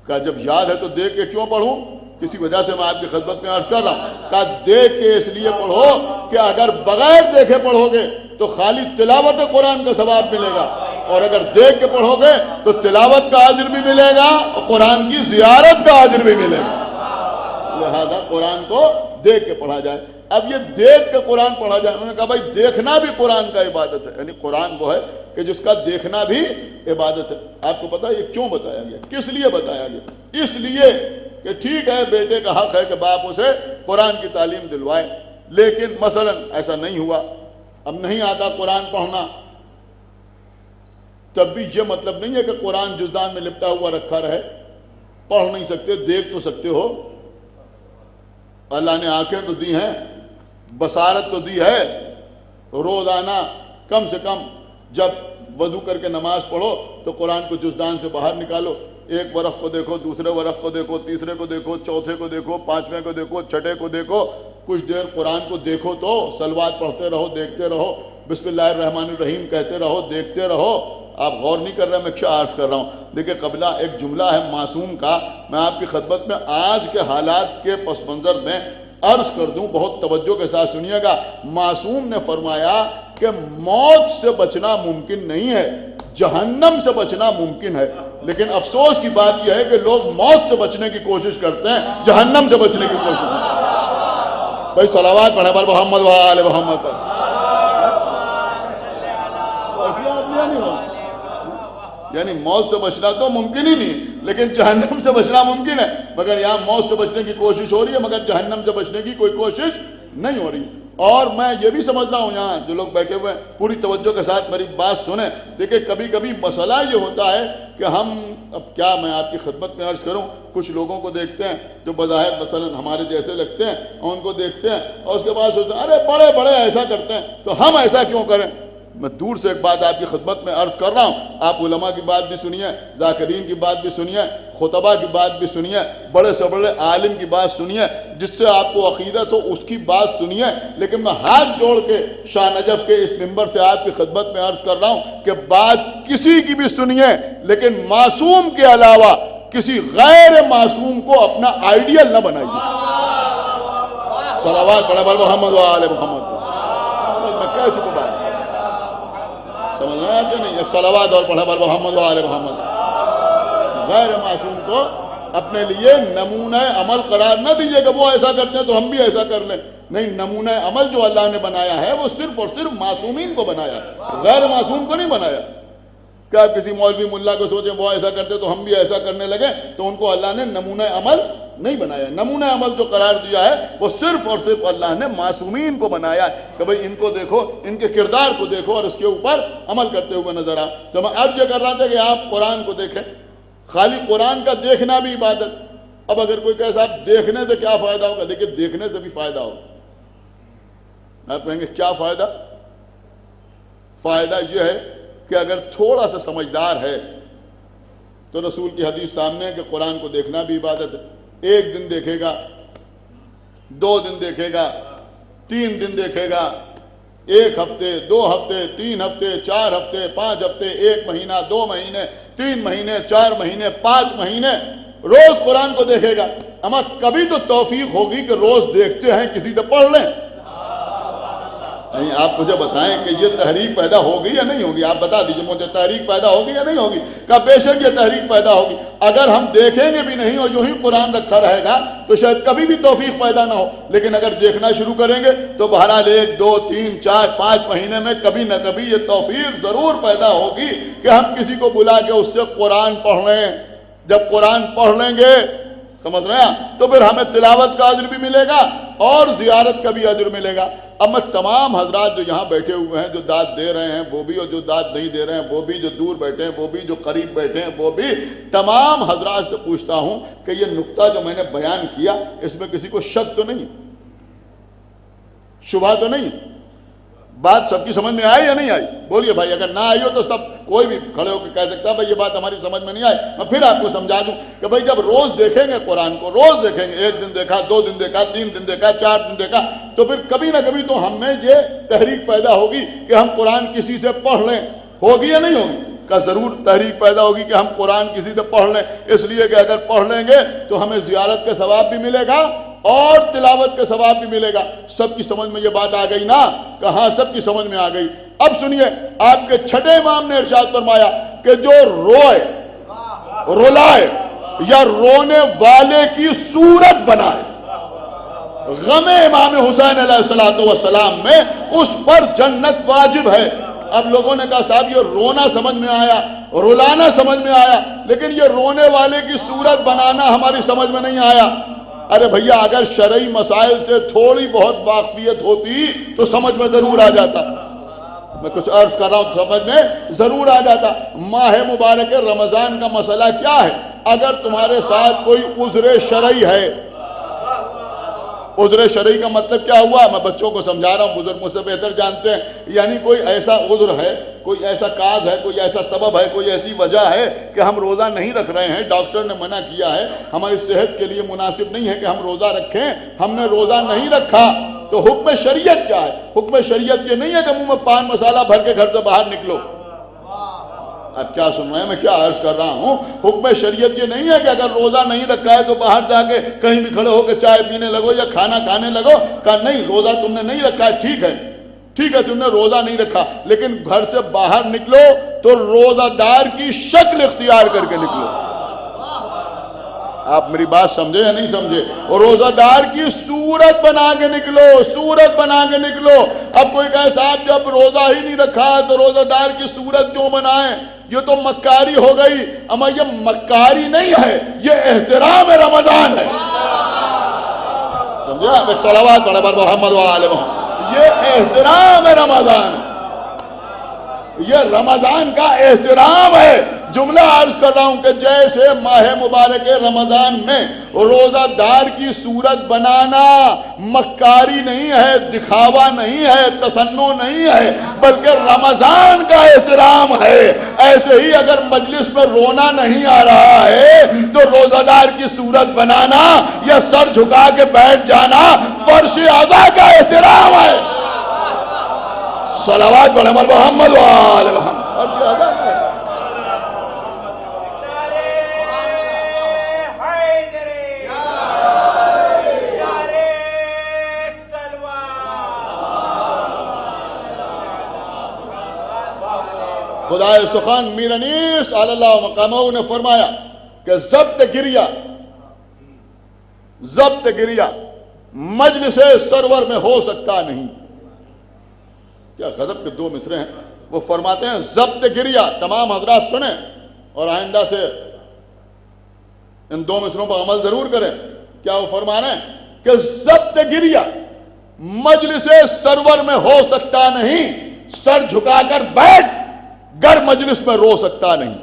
کہا جب یاد ہے تو دیکھ کے کیوں پڑھوں؟ کسی وجہ سے میں آپ کی خدمت میں عرض کر رہا ہوں. کہا دیکھ کے اس لیے پڑھو کہ اگر بغیر دیکھے پڑھو گے تو خالی تلاوت قرآن کا ثواب ملے گا, اور اگر دیکھ کے پڑھو گے تو تلاوت کا اجر بھی ملے گا اور قرآن کی زیارت کا اجر بھی ملے گا. لہذا قرآن کو دیکھ کے پڑھا جائے. اب یہ دیکھ کے قرآن پڑھا جائے, انہوں نے کہا بھائی دیکھنا بھی قرآن کا عبادت ہے, یعنی قرآن وہ ہے کہ جس کا دیکھنا بھی عبادت ہے. آپ کو پتا یہ کیوں بتایا گیا, کس لیے بتایا گیا؟ اس لیے کہ ٹھیک ہے بیٹے کا حق ہے کہ باپ اسے قرآن کی تعلیم دلوائے, لیکن مثلا ایسا نہیں ہوا, اب نہیں آتا قرآن پڑھنا, تب بھی یہ مطلب نہیں ہے کہ قرآن جزدان میں لپٹا ہوا رکھا رہے. پڑھ نہیں سکتے, دیکھ تو سکتے ہو. اللہ نے آنکھیں تو دی ہیں, بصارت تو دی ہے. روزانہ کم سے کم جب وضو کر کے نماز پڑھو تو قرآن کو جزدان سے باہر نکالو, ایک ورق کو دیکھو, دوسرے ورق کو دیکھو, تیسرے کو دیکھو, چوتھے کو دیکھو, پانچویں کو دیکھو, چھٹے کو دیکھو. کچھ دیر قرآن کو دیکھو تو صلوات پڑھتے رہو, دیکھتے رہو, بسم اللہ الرحمن الرحیم کہتے رہو, دیکھتے رہو. آپ غور نہیں کر رہے میں کیا عرض کر رہا ہوں. دیکھیں قبلہ ایک جملہ ہے معصوم کا، میں آپ کی خدمت میں آج کے حالات کے پس منظر میں عرض کر دوں، بہت توجہ کے ساتھ سنیے گا. معصوم نے فرمایا کہ موت سے بچنا ممکن نہیں ہے، جہنم سے بچنا ممکن ہے. لیکن افسوس کی بات یہ ہے کہ لوگ موت سے بچنے کی کوشش کرتے ہیں، جہنم سے بچنے کی کوشش کرتے ہیں. بھائی صلوات پڑھیں پر محمد و آل محمد پر. یعنی موت سے بچنا تو ممکن ہی نہیں، لیکن جہنم سے بچنا ممکن ہے. مگر یہاں موت سے بچنے کی کوشش ہو رہی ہے، مگر جہنم سے بچنے کی کوئی کوشش نہیں ہو رہی. اور میں یہ بھی سمجھ رہا ہوں یہاں جو لوگ بیٹھے ہوئے ہیں پوری توجہ کے ساتھ میری بات سنیں. دیکھیں کبھی کبھی مسئلہ یہ ہوتا ہے کہ ہم، اب کیا میں آپ کی خدمت میں عرض کروں، کچھ لوگوں کو دیکھتے ہیں جو بظاہر مثلا ہمارے جیسے لگتے ہیں، اور ان کو دیکھتے ہیں اور اس کے بعد سوچتے ہیں ارے بڑے بڑے ایسا کرتے ہیں تو ہم ایسا کیوں کریں. میں دور سے ایک بات آپ کی خدمت میں عرض کر رہا ہوں، آپ علماء کی بات بھی سنیے، ذاکرین کی بات بھی سنیے، خطبہ کی بات بھی سنیے، بڑے سے بڑے عالم کی بات سنیے، جس سے آپ کو عقیدت ہو اس کی بات سنیے. لیکن میں ہاتھ جوڑ کے شاہ نجف کے اس منبر سے آپ کی خدمت میں عرض کر رہا ہوں کہ بات کسی کی بھی سنیے، لیکن معصوم کے علاوہ کسی غیر معصوم کو اپنا آئیڈیل نہ بنائیے. صلوات پڑھیں بر محمد و آل محمد. میں کہہ چکا بات سمجھ رہے ہیں کہ نہیں؟ ایک صلوات اور پڑھیں بر محمد و آل محمد. غیر معصوم کو اپنے لیے نمونہ عمل قرار نہ دیجیے کہ وہ ایسا کرتے ہیں تو ہم بھی ایسا کر لیں. نہیں، نمونہ عمل جو اللہ نے بنایا ہے وہ صرف اور صرف معصومین کو بنایا، غیر معصوم کو نہیں بنایا. کہ آپ کسی مولوی ملا کو سوچیں وہ ایسا کرتے تو ہم بھی ایسا کرنے لگے، تو ان کو اللہ نے نمونہ عمل نہیں بنایا. نمونہ عمل جو قرار دیا ہے وہ صرف اور صرف اللہ نے معصومین کو بنایا ہے کہ بھئی ان کو دیکھو، ان کے کردار کو دیکھو اور اس کے اوپر عمل کرتے ہوئے نظر آ. تو میں عرض یہ کر رہا تھا کہ آپ قرآن کو دیکھیں، خالی قرآن کا دیکھنا بھی عبادت. اب اگر کوئی کہے صاحب دیکھنے سے کیا فائدہ ہوگا، دیکھیں دیکھنے سے بھی فائدہ ہوگا. آپ کہیں گے کیا فائدہ؟ فائدہ یہ ہے کہ اگر تھوڑا سا سمجھدار ہے تو رسول کی حدیث سامنے ہے کہ قرآن کو دیکھنا بھی عبادت ہے. 1 دن دیکھے گا، 2 دن دیکھے گا، 3 دن دیکھے گا، 1 ہفتے، 2 ہفتے، 3 ہفتے، 4 ہفتے، 5 ہفتے، 1 مہینہ، 2 مہینے، 3 مہینے، 4 مہینے، 5 مہینے روز قرآن کو دیکھے گا. اما کبھی تو توفیق ہوگی کہ روز دیکھتے ہیں کسی سے پڑھ لیں. آپ مجھے بتائیں کہ یہ تحریک پیدا ہوگی یا نہیں ہوگی؟ آپ بتا دیجئے مجھے، تحریک پیدا ہوگی یا نہیں ہوگی؟ کہ بے شک یہ تحریک پیدا ہوگی. اگر ہم دیکھیں گے بھی نہیں اور یوں ہی قرآن رکھا رہے گا تو شاید کبھی بھی توفیق پیدا نہ ہو. لیکن اگر دیکھنا شروع کریں گے تو بہرحال 1 2 3 4 5 مہینے میں کبھی نہ کبھی یہ توفیق ضرور پیدا ہوگی کہ ہم کسی کو بلا کے اس سے قرآن پڑھ لیں. جب قرآن پڑھ لیں گے، سمجھ رہے ہیں، تو پھر ہمیں تلاوت کا اجر بھی ملے گا اور زیارت کا بھی اجر ملے گا. اب میں تمام حضرات جو یہاں بیٹھے ہوئے ہیں، جو داد دے رہے ہیں وہ بھی، اور جو داد نہیں دے رہے ہیں وہ بھی، جو دور بیٹھے ہیں وہ بھی، جو قریب بیٹھے ہیں وہ بھی، تمام حضرات سے پوچھتا ہوں کہ یہ نقطہ جو میں نے بیان کیا اس میں کسی کو شک تو نہیں، شبہ تو نہیں؟ بات سب کی سمجھ میں آئی یا نہیں آئی؟ بولیے بھائی. اگر نہ آئی ہو تو سب کوئی بھی کھڑے ہو کے کہہ سکتا ہے بھائی یہ بات ہماری سمجھ میں نہیں آئی. میں پھر آپ کو سمجھا دوں کہ بھائی جب روز دیکھیں گے قرآن کو، روز دیکھیں گے، 1 دن دیکھا، 2 دن دیکھا، 3 دن دیکھا، 4 دن دیکھا، تو پھر کبھی نہ کبھی تو ہم میں یہ تحریک پیدا ہوگی کہ ہم قرآن کسی سے پڑھ لیں. ہوگی یا نہیں ہوگی؟ کا ضرور تحریک پیدا ہوگی کہ ہم قرآن کسی سے پڑھ لیں. اس لیے کہ اگر پڑھ لیں گے تو ہمیں زیارت کے ثواب بھی ملے گا اور تلاوت کے ثواب بھی ملے گا. سب کی سمجھ میں یہ بات آ گئی نا؟ کہاں سب کی سمجھ میں آ گئی. اب سنیے، آپ کے چھٹے امام نے ارشاد فرمایا کہ جو روئے، رلائے یا رونے والے کی صورت بنائے غم امام حسین علیہ السلام میں، اس پر جنت واجب ہے. اب لوگوں نے کہا صاحب یہ رونا سمجھ میں آیا، رلانا سمجھ میں آیا، لیکن یہ رونے والے کی صورت بنانا ہماری سمجھ میں نہیں آیا. ارے بھیا اگر شرعی مسائل سے تھوڑی بہت واقفیت ہوتی تو سمجھ میں ضرور آ جاتا. میں کچھ عرض کر رہا ہوں، سمجھ میں ضرور آ جاتا. ماہ مبارک رمضان کا مسئلہ کیا ہے؟ اگر تمہارے ساتھ کوئی عذر شرعی ہے، عذر شرعی کا مطلب کیا ہوا؟ میں بچوں کو سمجھا رہا ہوں، بزرگ مجھ سے بہتر جانتے ہیں. یعنی کوئی ایسا عذر ہے، کوئی ایسا کاز ہے، کوئی ایسا سبب ہے، کوئی ایسی وجہ ہے کہ ہم روزہ نہیں رکھ رہے ہیں، ڈاکٹر نے منع کیا ہے، ہماری صحت کے لیے مناسب نہیں ہے کہ ہم روزہ رکھیں، ہم نے روزہ نہیں رکھا، تو حکم شریعت کیا ہے؟ حکم شریعت یہ نہیں ہے کہ منہ میں پان مسالہ بھر کے گھر سے باہر نکلو. اب کیا سن رہے ہیں؟ میں کیا عرض کر رہا ہوں، حکم شریعت یہ نہیں ہے کہ اگر روزہ نہیں رکھا ہے تو باہر جا کے کہیں بھی کھڑے ہو کے چائے پینے لگو یا کھانا کھانے لگو. کہا نہیں، روزہ تم نے نہیں رکھا ہے، ٹھیک ہے تم نے روزہ نہیں رکھا، لیکن گھر سے باہر نکلو تو روزہ دار کی شکل اختیار کر کے نکلو. آپ میری بات سمجھے یا نہیں سمجھے؟ اور روزہ دار کی صورت بنا کے نکلو. اب کوئی کہے صاحب جب روزہ ہی نہیں رکھا تو روزہ دار کی صورت کیوں بنائیں؟ یہ تو مکاری ہو گئی. اما یہ مکاری نہیں ہے، یہ احترام رمضان ہے. سمجھا؟ ایک صلوات پڑھے بر محمد و آل محمد. یہ احترام رمضان، یہ رمضان کا احترام ہے. جملہ عرض کر رہا ہوں کہ جیسے ماہ مبارک رمضان میں روزہ دار کی صورت بنانا مکاری نہیں ہے، دکھاوا نہیں ہے، تصنع نہیں ہے، بلکہ رمضان کا احترام ہے، ایسے ہی اگر مجلس میں رونا نہیں آ رہا ہے تو روزہ دار کی صورت بنانا یا سر جھکا کے بیٹھ جانا فرش اعضاء کا احترام ہے. صلوات پڑھیں محمد و آل محمد. فرش اعضاء کا خدائے سخن میر انیس علی اللہ مقامہ نے فرمایا کہ ضبط گریہ مجلس سرور میں ہو سکتا نہیں. کیا غضب کے دو مصرے ہیں. وہ فرماتے ہیں ضبط گریہ، تمام حضرات سنیں اور آئندہ سے ان دو مصروں پر عمل ضرور کریں. کیا وہ فرما رہے ہیں کہ ضبط گریہ مجلس سرور میں ہو سکتا نہیں، سر جھکا کر بیٹھ گر مجلس میں رو سکتا نہیں.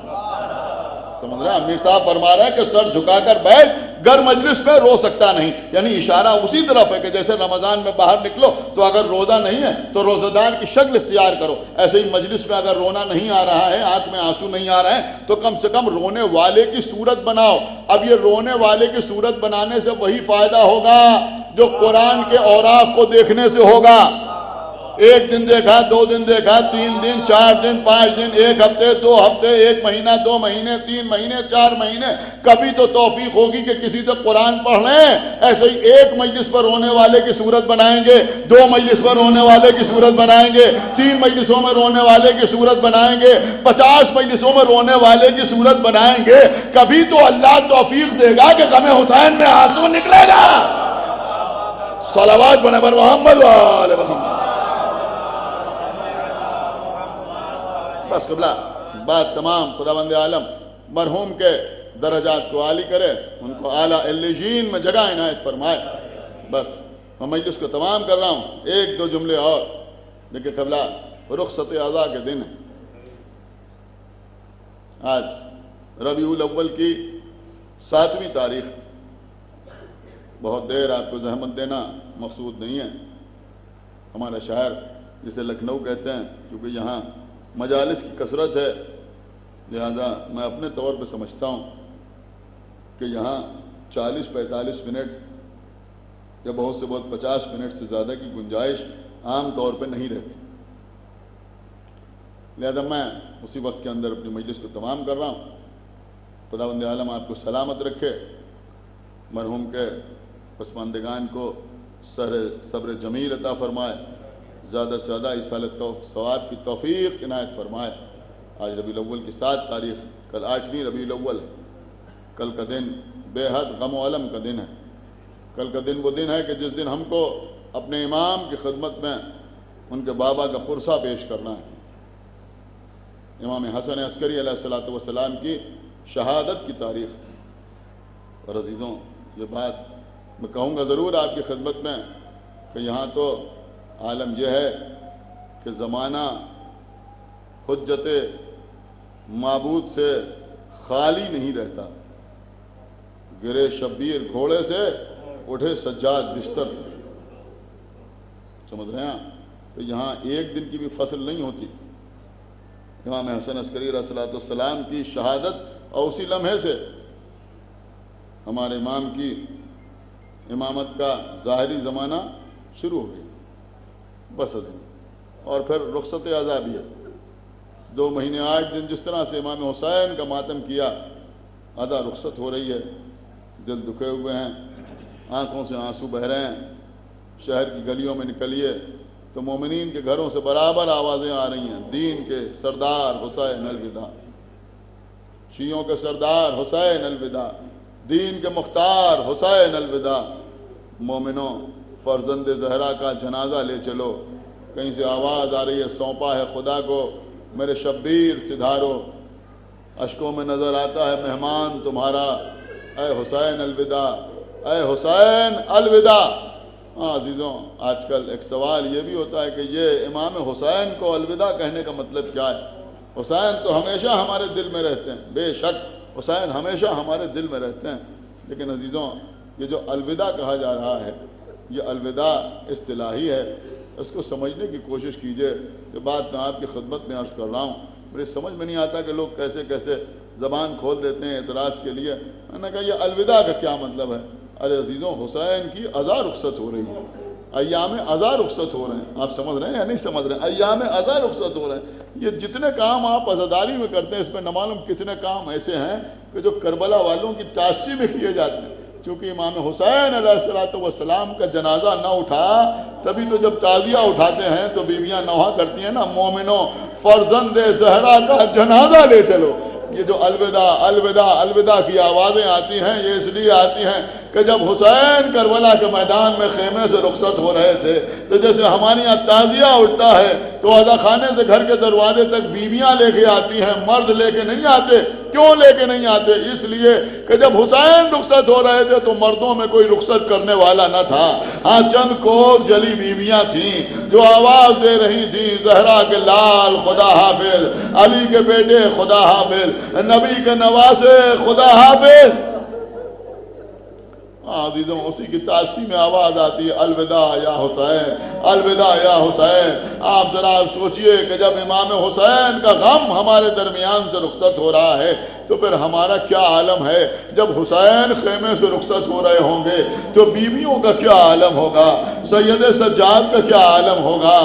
سمجھ رہے ہیں؟ امیر صاحب فرما رہے ہیں کہ سر جھکا کر بیٹھ گر مجلس میں رو سکتا نہیں. یعنی اشارہ اسی طرف ہے کہ جیسے رمضان میں باہر نکلو تو اگر روزہ نہیں ہے تو روزہ دار کی شکل اختیار کرو، ایسے ہی مجلس میں اگر رونا نہیں آ رہا ہے، آنکھ میں آنسو نہیں آ رہے ہیں تو کم سے کم رونے والے کی صورت بناؤ. اب یہ رونے والے کی صورت بنانے سے وہی فائدہ ہوگا جو قرآن کے اوراق کو دیکھنے سے ہوگا. ایک دن دیکھا، 2 دن دیکھا، 3 دن، 4 دن، 5 دن، 1 ہفتے، 2 ہفتے، 1 مہینہ، 2 مہینے، 3 مہینے، 4 مہینے. کبھی تو توفیق ہوگی کہ کسی سے قرآن پڑھ لیں. ایسے ہی ایک مجلس پر رونے والے کی صورت بنائیں گے، 2 مجلس پر رونے والے کی صورت بنائیں گے، 3 مجلسوں میں رونے والے کی صورت بنائیں گے، 50 مجلسوں میں رونے والے کی صورت بنائیں گے. کبھی تو اللہ توفیق دے گا کہ غم حسین میں آنسو نکلے گا. صلوات پڑھیں پر محمد و آل محمد. بس قبلہ بات تمام. خداوند عالم مرحوم کے درجات کو عالی کرے، ان کو اعلیٰ علیین میں جگہ عنایت فرمائے. بس میں مجلس کو تمام کر رہا ہوں. 1-2 جملے اور. لیکن قبلہ رخصت اعضاء کے دن ہے. آج ربیع الاول کی 7ویں تاریخ. بہت دیر آپ کو زحمت دینا مقصود نہیں ہے. ہمارا شہر جسے لکھنؤ کہتے ہیں، کیونکہ یہاں مجالس کی کثرت ہے، لہذا میں اپنے طور پہ سمجھتا ہوں کہ یہاں 40-45 منٹ یا بہت سے بہت 50 منٹ سے زیادہ کی گنجائش عام طور پہ نہیں رہتی. لہذا میں اسی وقت کے اندر اپنی مجلس کو تمام کر رہا ہوں. خداوند عالم آپ کو سلامت رکھے، مرحوم کے پسماندگان کو صبر جمیل عطا فرمائے، زیادہ سے زیادہ اصالت ثواب کی توفیق عنایت فرمائے. آج ربیع الاول کی 7 تاریخ، کل 8ویں ربیع الاول. کل کا دن بے حد غم و علم کا دن ہے. کل کا دن وہ دن ہے کہ جس دن ہم کو اپنے امام کی خدمت میں ان کے بابا کا پرسہ پیش کرنا ہے. امام حسن عسکری علیہ الصلوۃ والسلام کی شہادت کی تاریخ. اور عزیزوں، یہ بات میں کہوں گا ضرور آپ کی خدمت میں کہ یہاں تو عالم یہ ہے کہ زمانہ حجت معبود سے خالی نہیں رہتا. گرے شبیر گھوڑے سے، اٹھے سجاد بستر سے. سمجھ رہے ہیں؟ تو یہاں ایک دن کی بھی فصل نہیں ہوتی. امام حسن عسکری علیہ الصلوۃ والسلام کی شہادت اور اسی لمحے سے ہمارے امام کی امامت کا ظاہری زمانہ شروع ہو گیا. بس عزیز، اور پھر رخصت اعضاء بھی ہے. 2 مہینے 8 دن جس طرح سے امام حسین کا ماتم کیا، آدھا رخصت ہو رہی ہے، دل دکھے ہوئے ہیں، آنکھوں سے آنسو بہ رہے ہیں۔ شہر کی گلیوں میں نکلیے تو مومنین کے گھروں سے برابر آوازیں آ رہی ہیں، دین کے سردار حسین الوداع، شیعوں کے سردار حسین الوداع، دین کے مختار حسین الوداع۔ مومنوں، فرزند زہرا کا جنازہ لے چلو۔ کہیں سے آواز آ رہی ہے، سونپا ہے خدا کو میرے شبیر سدھارو، اشکوں میں نظر آتا ہے مہمان تمہارا، اے حسین الوداع، اے حسین الوداع۔ عزیزوں، آج کل ایک سوال یہ بھی ہوتا ہے کہ یہ امام حسین کو الوداع کہنے کا مطلب کیا ہے؟ حسین تو ہمیشہ ہمارے دل میں رہتے ہیں، بے شک حسین ہمیشہ ہمارے دل میں رہتے ہیں، لیکن عزیزوں یہ جو الوداع کہا جا رہا ہے، یہ الوداع اصطلاحی ہے، اس کو سمجھنے کی کوشش کیجئے۔ یہ بات میں آپ کی خدمت میں عرض کر رہا ہوں، میری سمجھ میں نہیں آتا کہ لوگ کیسے کیسے زبان کھول دیتے ہیں اعتراض کے لیے۔ میں نے کہا یہ الوداع کا کیا مطلب ہے؟ ارے عزیزوں، حسین کی عزا رخصت ہو رہی ہے، ایام عزا رخصت ہو رہے ہیں، آپ سمجھ رہے ہیں یا نہیں سمجھ رہے ہیں؟ ایام عزا رخصت ہو رہے ہیں۔ یہ جتنے کام آپ عزاداری میں کرتے ہیں، اس میں نہ معلوم کتنے کام ایسے ہیں کہ جو کربلا والوں کی تعزیے میں کیے جاتے ہیں۔ چونکہ امام حسین علیہ السلام کا جنازہ نہ اٹھا، تبھی تو جب تعزیہ اٹھاتے ہیں تو بیویاں نوحہ کرتی ہیں نا، مومنوں فرزند زہرا کا جنازہ لے چلو۔ یہ جو الوداع الوداع الوداع کی آوازیں آتی ہیں، یہ اس لیے آتی ہیں کہ جب حسین کربلا کے میدان میں خیمے سے رخصت ہو رہے تھے تو جیسے ہمارے یہاں تعزیہ اٹھتا ہے تو عزا خانے سے گھر کے دروازے تک بیویاں لے کے آتی ہیں، مرد لے کے نہیں آتے۔ کیوں لے کے نہیں آتے؟ اس لیے کہ جب حسین رخصت ہو رہے تھے تو مردوں میں کوئی رخصت کرنے والا نہ تھا۔ ہاں چند کوک جلی بیویاں تھیں جو آواز دے رہی تھیں، زہرا کے لال خدا حافظ، علی کے بیٹے خدا حافظ، نبی کے نواسے خدا حافظ۔ عزیزوں، اسی کی تاثیر میں آواز آتی ہے، الوداع یا حسین، الوداع یا حسین۔ آپ ذرا سوچئے کہ جب امام حسین کا غم ہمارے درمیان سے رخصت ہو رہا ہے تو پھر ہمارا کیا عالم ہے؟ جب حسین خیمے سے رخصت ہو رہے ہوں گے تو بیویوں کا کیا عالم ہوگا؟ سید سجاد کا کیا عالم ہوگا؟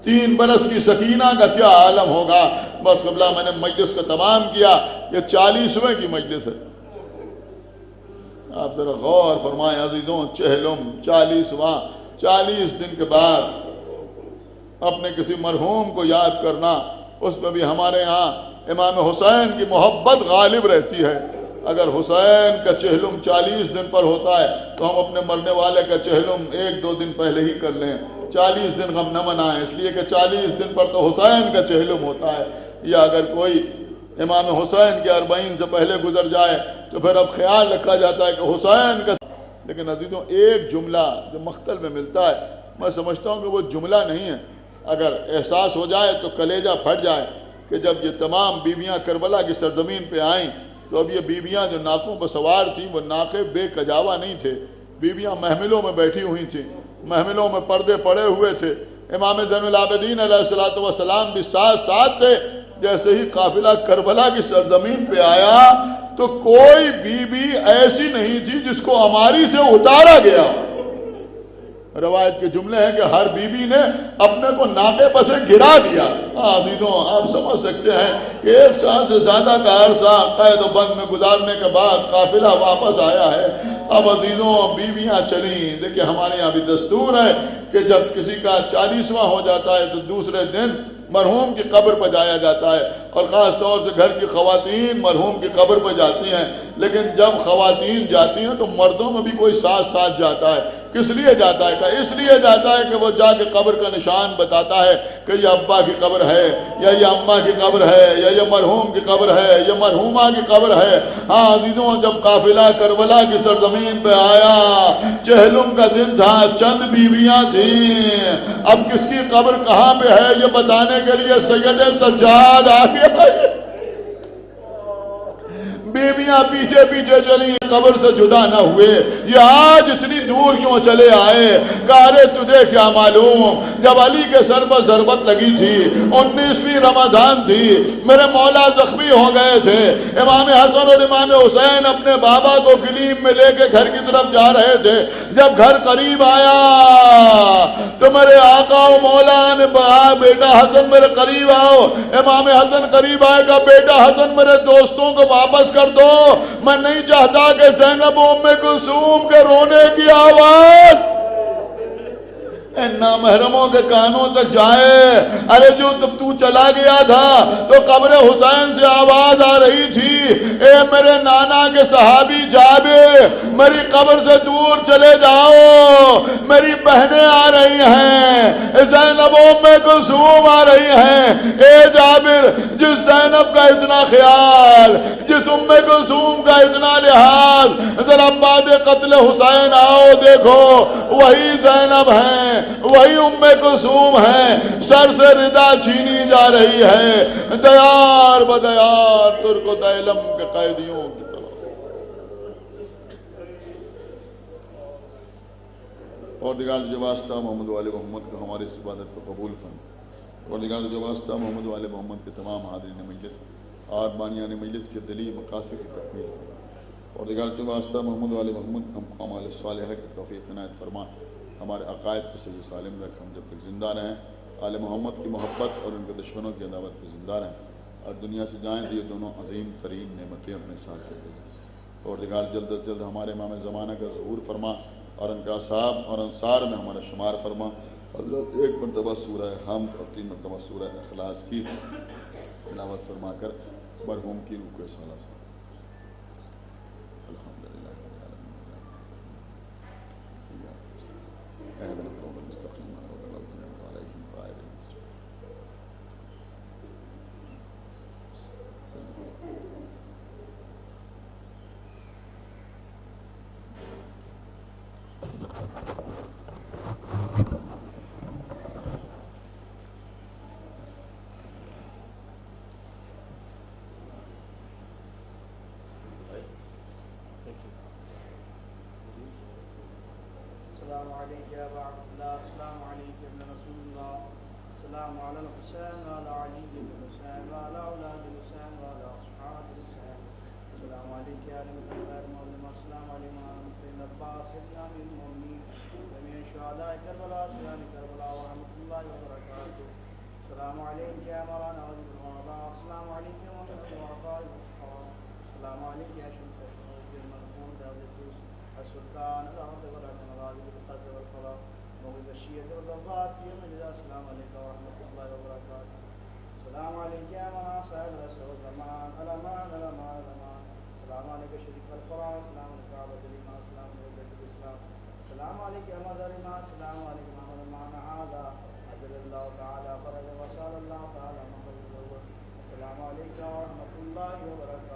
3 برس کی سکینہ کا کیا عالم ہوگا؟ بس قبلہ میں نے مجلس کو تمام کیا، یہ 40ویں کی مجلس ہے۔ آپ ذرا غور فرمائیں عزیزوں، چہلم 40واں، 40 دن کے بعد اپنے کسی مرحوم کو یاد کرنا، اس میں بھی ہمارے ہاں امام حسین کی محبت غالب رہتی ہے۔ اگر حسین کا چہلم 40 دن پر ہوتا ہے تو ہم اپنے مرنے والے کا چہلم 1-2 دن پہلے ہی کر لیں، 40 دن غم نہ منائیں، اس لیے کہ 40 دن پر تو حسین کا چہلم ہوتا ہے۔ یا اگر کوئی امام حسین کے 40 سے پہلے گزر جائے تو پھر اب خیال رکھا جاتا ہے کہ حسین کا۔ لیکن عزیزوں، ایک جملہ جو مقتل میں ملتا ہے، میں سمجھتا ہوں کہ وہ جملہ نہیں ہے۔ اگر احساس ہو جائے تو کلیجہ پھٹ جائے کہ جب یہ تمام بیویاں کربلا کی سرزمین پہ آئیں تو اب یہ بیویاں جو ناکوں پر سوار تھیں وہ ناکے بے کجاوا نہیں تھے، بیویاں محملوں میں بیٹھی ہوئی تھیں، محملوں میں پردے پڑے ہوئے تھے۔ امام زین العابدین علیہ السلام بھی ساتھ تھے۔ جیسے ہی قافلہ کربلا کی سرزمین پہ آیا تو کوئی بیوی ایسی نہیں تھی جس کو عماری سے اتارا گیا۔ روایت کے جملے ہیں کہ ہر بیوی نے اپنے کو ناقے پر سے گرا دیا۔ عزیزوں، آپ سمجھ سکتے ہیں کہ 1 سال سے زیادہ کا عرصہ قید و بند میں گزارنے کے بعد قافلہ واپس آیا ہے۔ اب عزیزوں، بیویاں چلیں۔ دیکھیں، ہمارے یہاں بھی دستور ہے کہ جب کسی کا 40واں ہو جاتا ہے تو دوسرے دن مرحوم کی قبر پر جایا جاتا ہے، اور خاص طور سے گھر کی خواتین مرحوم کی قبر پر جاتی ہیں۔ لیکن جب خواتین جاتی ہیں تو مردوں میں بھی کوئی ساتھ جاتا ہے۔ کس لیے جاتا ہے؟ کہ اس لیے جاتا ہے کہ وہ جا کے قبر کا نشان بتاتا ہے کہ یہ ابا کی قبر ہے، یا یہ اماں کی قبر ہے، یا یہ مرحوم کی قبر ہے، یہ مرحومہ کی قبر ہے۔ ہاں عزیزوں، جب قافلہ کربلا کی سرزمین پہ آیا، چہلم کا دن تھا، چند بیویاں تھیں۔ اب کس کی قبر کہاں پہ ہے یہ بتانے کے لیے سید سجاد آ گیا۔ بیویاں پیچھے پیچھے چلی، قبر سے جدا نہ ہوئے۔ یہ آج اتنی دور کیوں چلے آئے؟ کہا ارے تجھے کیا معلوم، جب علی کے سر پر ضربت لگی تھی 19ویں رمضان تھی، میرے مولا زخمی ہو گئے تھے، امام حسن اور امام حسین اپنے بابا کو گلیم میں لے کے گھر کی طرف جا رہے تھے، جب گھر قریب آیا تو میرے آقا و مولا نے کہا بیٹا حسن میرے قریب آؤ۔ امام حسن قریب آئے گا، بیٹا حسن میرے دوستوں کو واپس کر دو، میں نہیں چاہتا کہ زینب و ام کلثوم کے رونے کی آواز نامحرموں کے کانوں تک جائے۔ ارے جو تو چلا گیا تھا تو قبر حسین سے آواز آ رہی تھی، اے میرے نانا کے صحابی جابر میری قبر سے دور چلے جاؤ، میری بہنیں آ رہی ہیں، زینب و ام کلثوم آ رہی ہیں۔ اے جابر، جس زینب کا اتنا خیال، جس ام کلثوم کا اتنا لحاظ، ذرا بعد قتل حسین آؤ دیکھو وہی زینب ہیں، وہی ام کلثوم ہیں، سر سے ردا چھینی جا رہی ہے، دیار بدیار ترک و دیلم کے قیدیوں کی طرح۔ اور دیگر جو واسطہ محمد والے محمد کو ہماری اس عبادت کو قبول فرمائے، اور دیگر جو واسطہ محمد والے محمد کے تمام حاضرین مجلس اور بانیان مجلس کے دلی مقاصد کی تکمیل فرمائے، اور دیگر جو واسطہ محمد والے محمد ہم اعمال صالحہ کی توفیق عنایت فرما، ہمارے عقائد کو صحیح سالم رکھ، ہم جب تک زندہ رہیں آل محمد کی محبت اور ان کے دشمنوں کی عداوت پہ زندہ رہیں، اور دنیا سے جائیں تو یہ دونوں عظیم ترین نعمتیں اپنے ساتھ لے جائیں، اور دیگر جلد از جلد ہمارے امام زمانہ کا ظہور فرما، اور ان کا اصحاب اور انصار میں ہمارا شمار فرما۔ حضرت ایک مرتبہ سورہ حمد اور 3 مرتبہ سورہ اخلاص کی تلاوت فرما کر مرحوم کی روح کو سالہ سے الحمدللہ اہدنا الصراط المستقیم صراط الذین انعمت علیہم غیر المغضوب السلام علیکم یا ابا عبداللہ، السلام علیکم ابن رسول اللہ، السلام علی الحسین وعلی علی بن حسین وعلی اولاد حسین وعلی اصحاب حسین، السلام علیکم یا نبی غیر معلوم، السلام علیکم ابن عباس ابن امیر المؤمنین جمیع شہداء کربلا شہداء کربلا ورحمۃ اللہ وبرکاتہ، السلام علیکم یا مولانا وزیر الغرباء، السلام علیکم ورحمۃ اللہ وبرکاتہ، السلام علیکم یا شمس المرحوم داود السلطان الحمد ورحمۃ اللہ بالقدر والقضاء موجز الشیعہ والضباط في مجلس، السلام علیکم ورحمۃ اللہ وبرکاتہ، السلام علیکم یا مولانا صاحب العصر والزمان الامان الامان الامان، السلام علیکم شریف القرآن، السلام علیکم عبد الایمان، السلام علیکم الاسلام، السلام علیکم احمد الایمان، السلام علیکم احمد المان هذا عجل اللہ تعالی فرج وصال اللہ تعالی محمد السلام علیکم ورحمۃ اللہ وبرکاتہ۔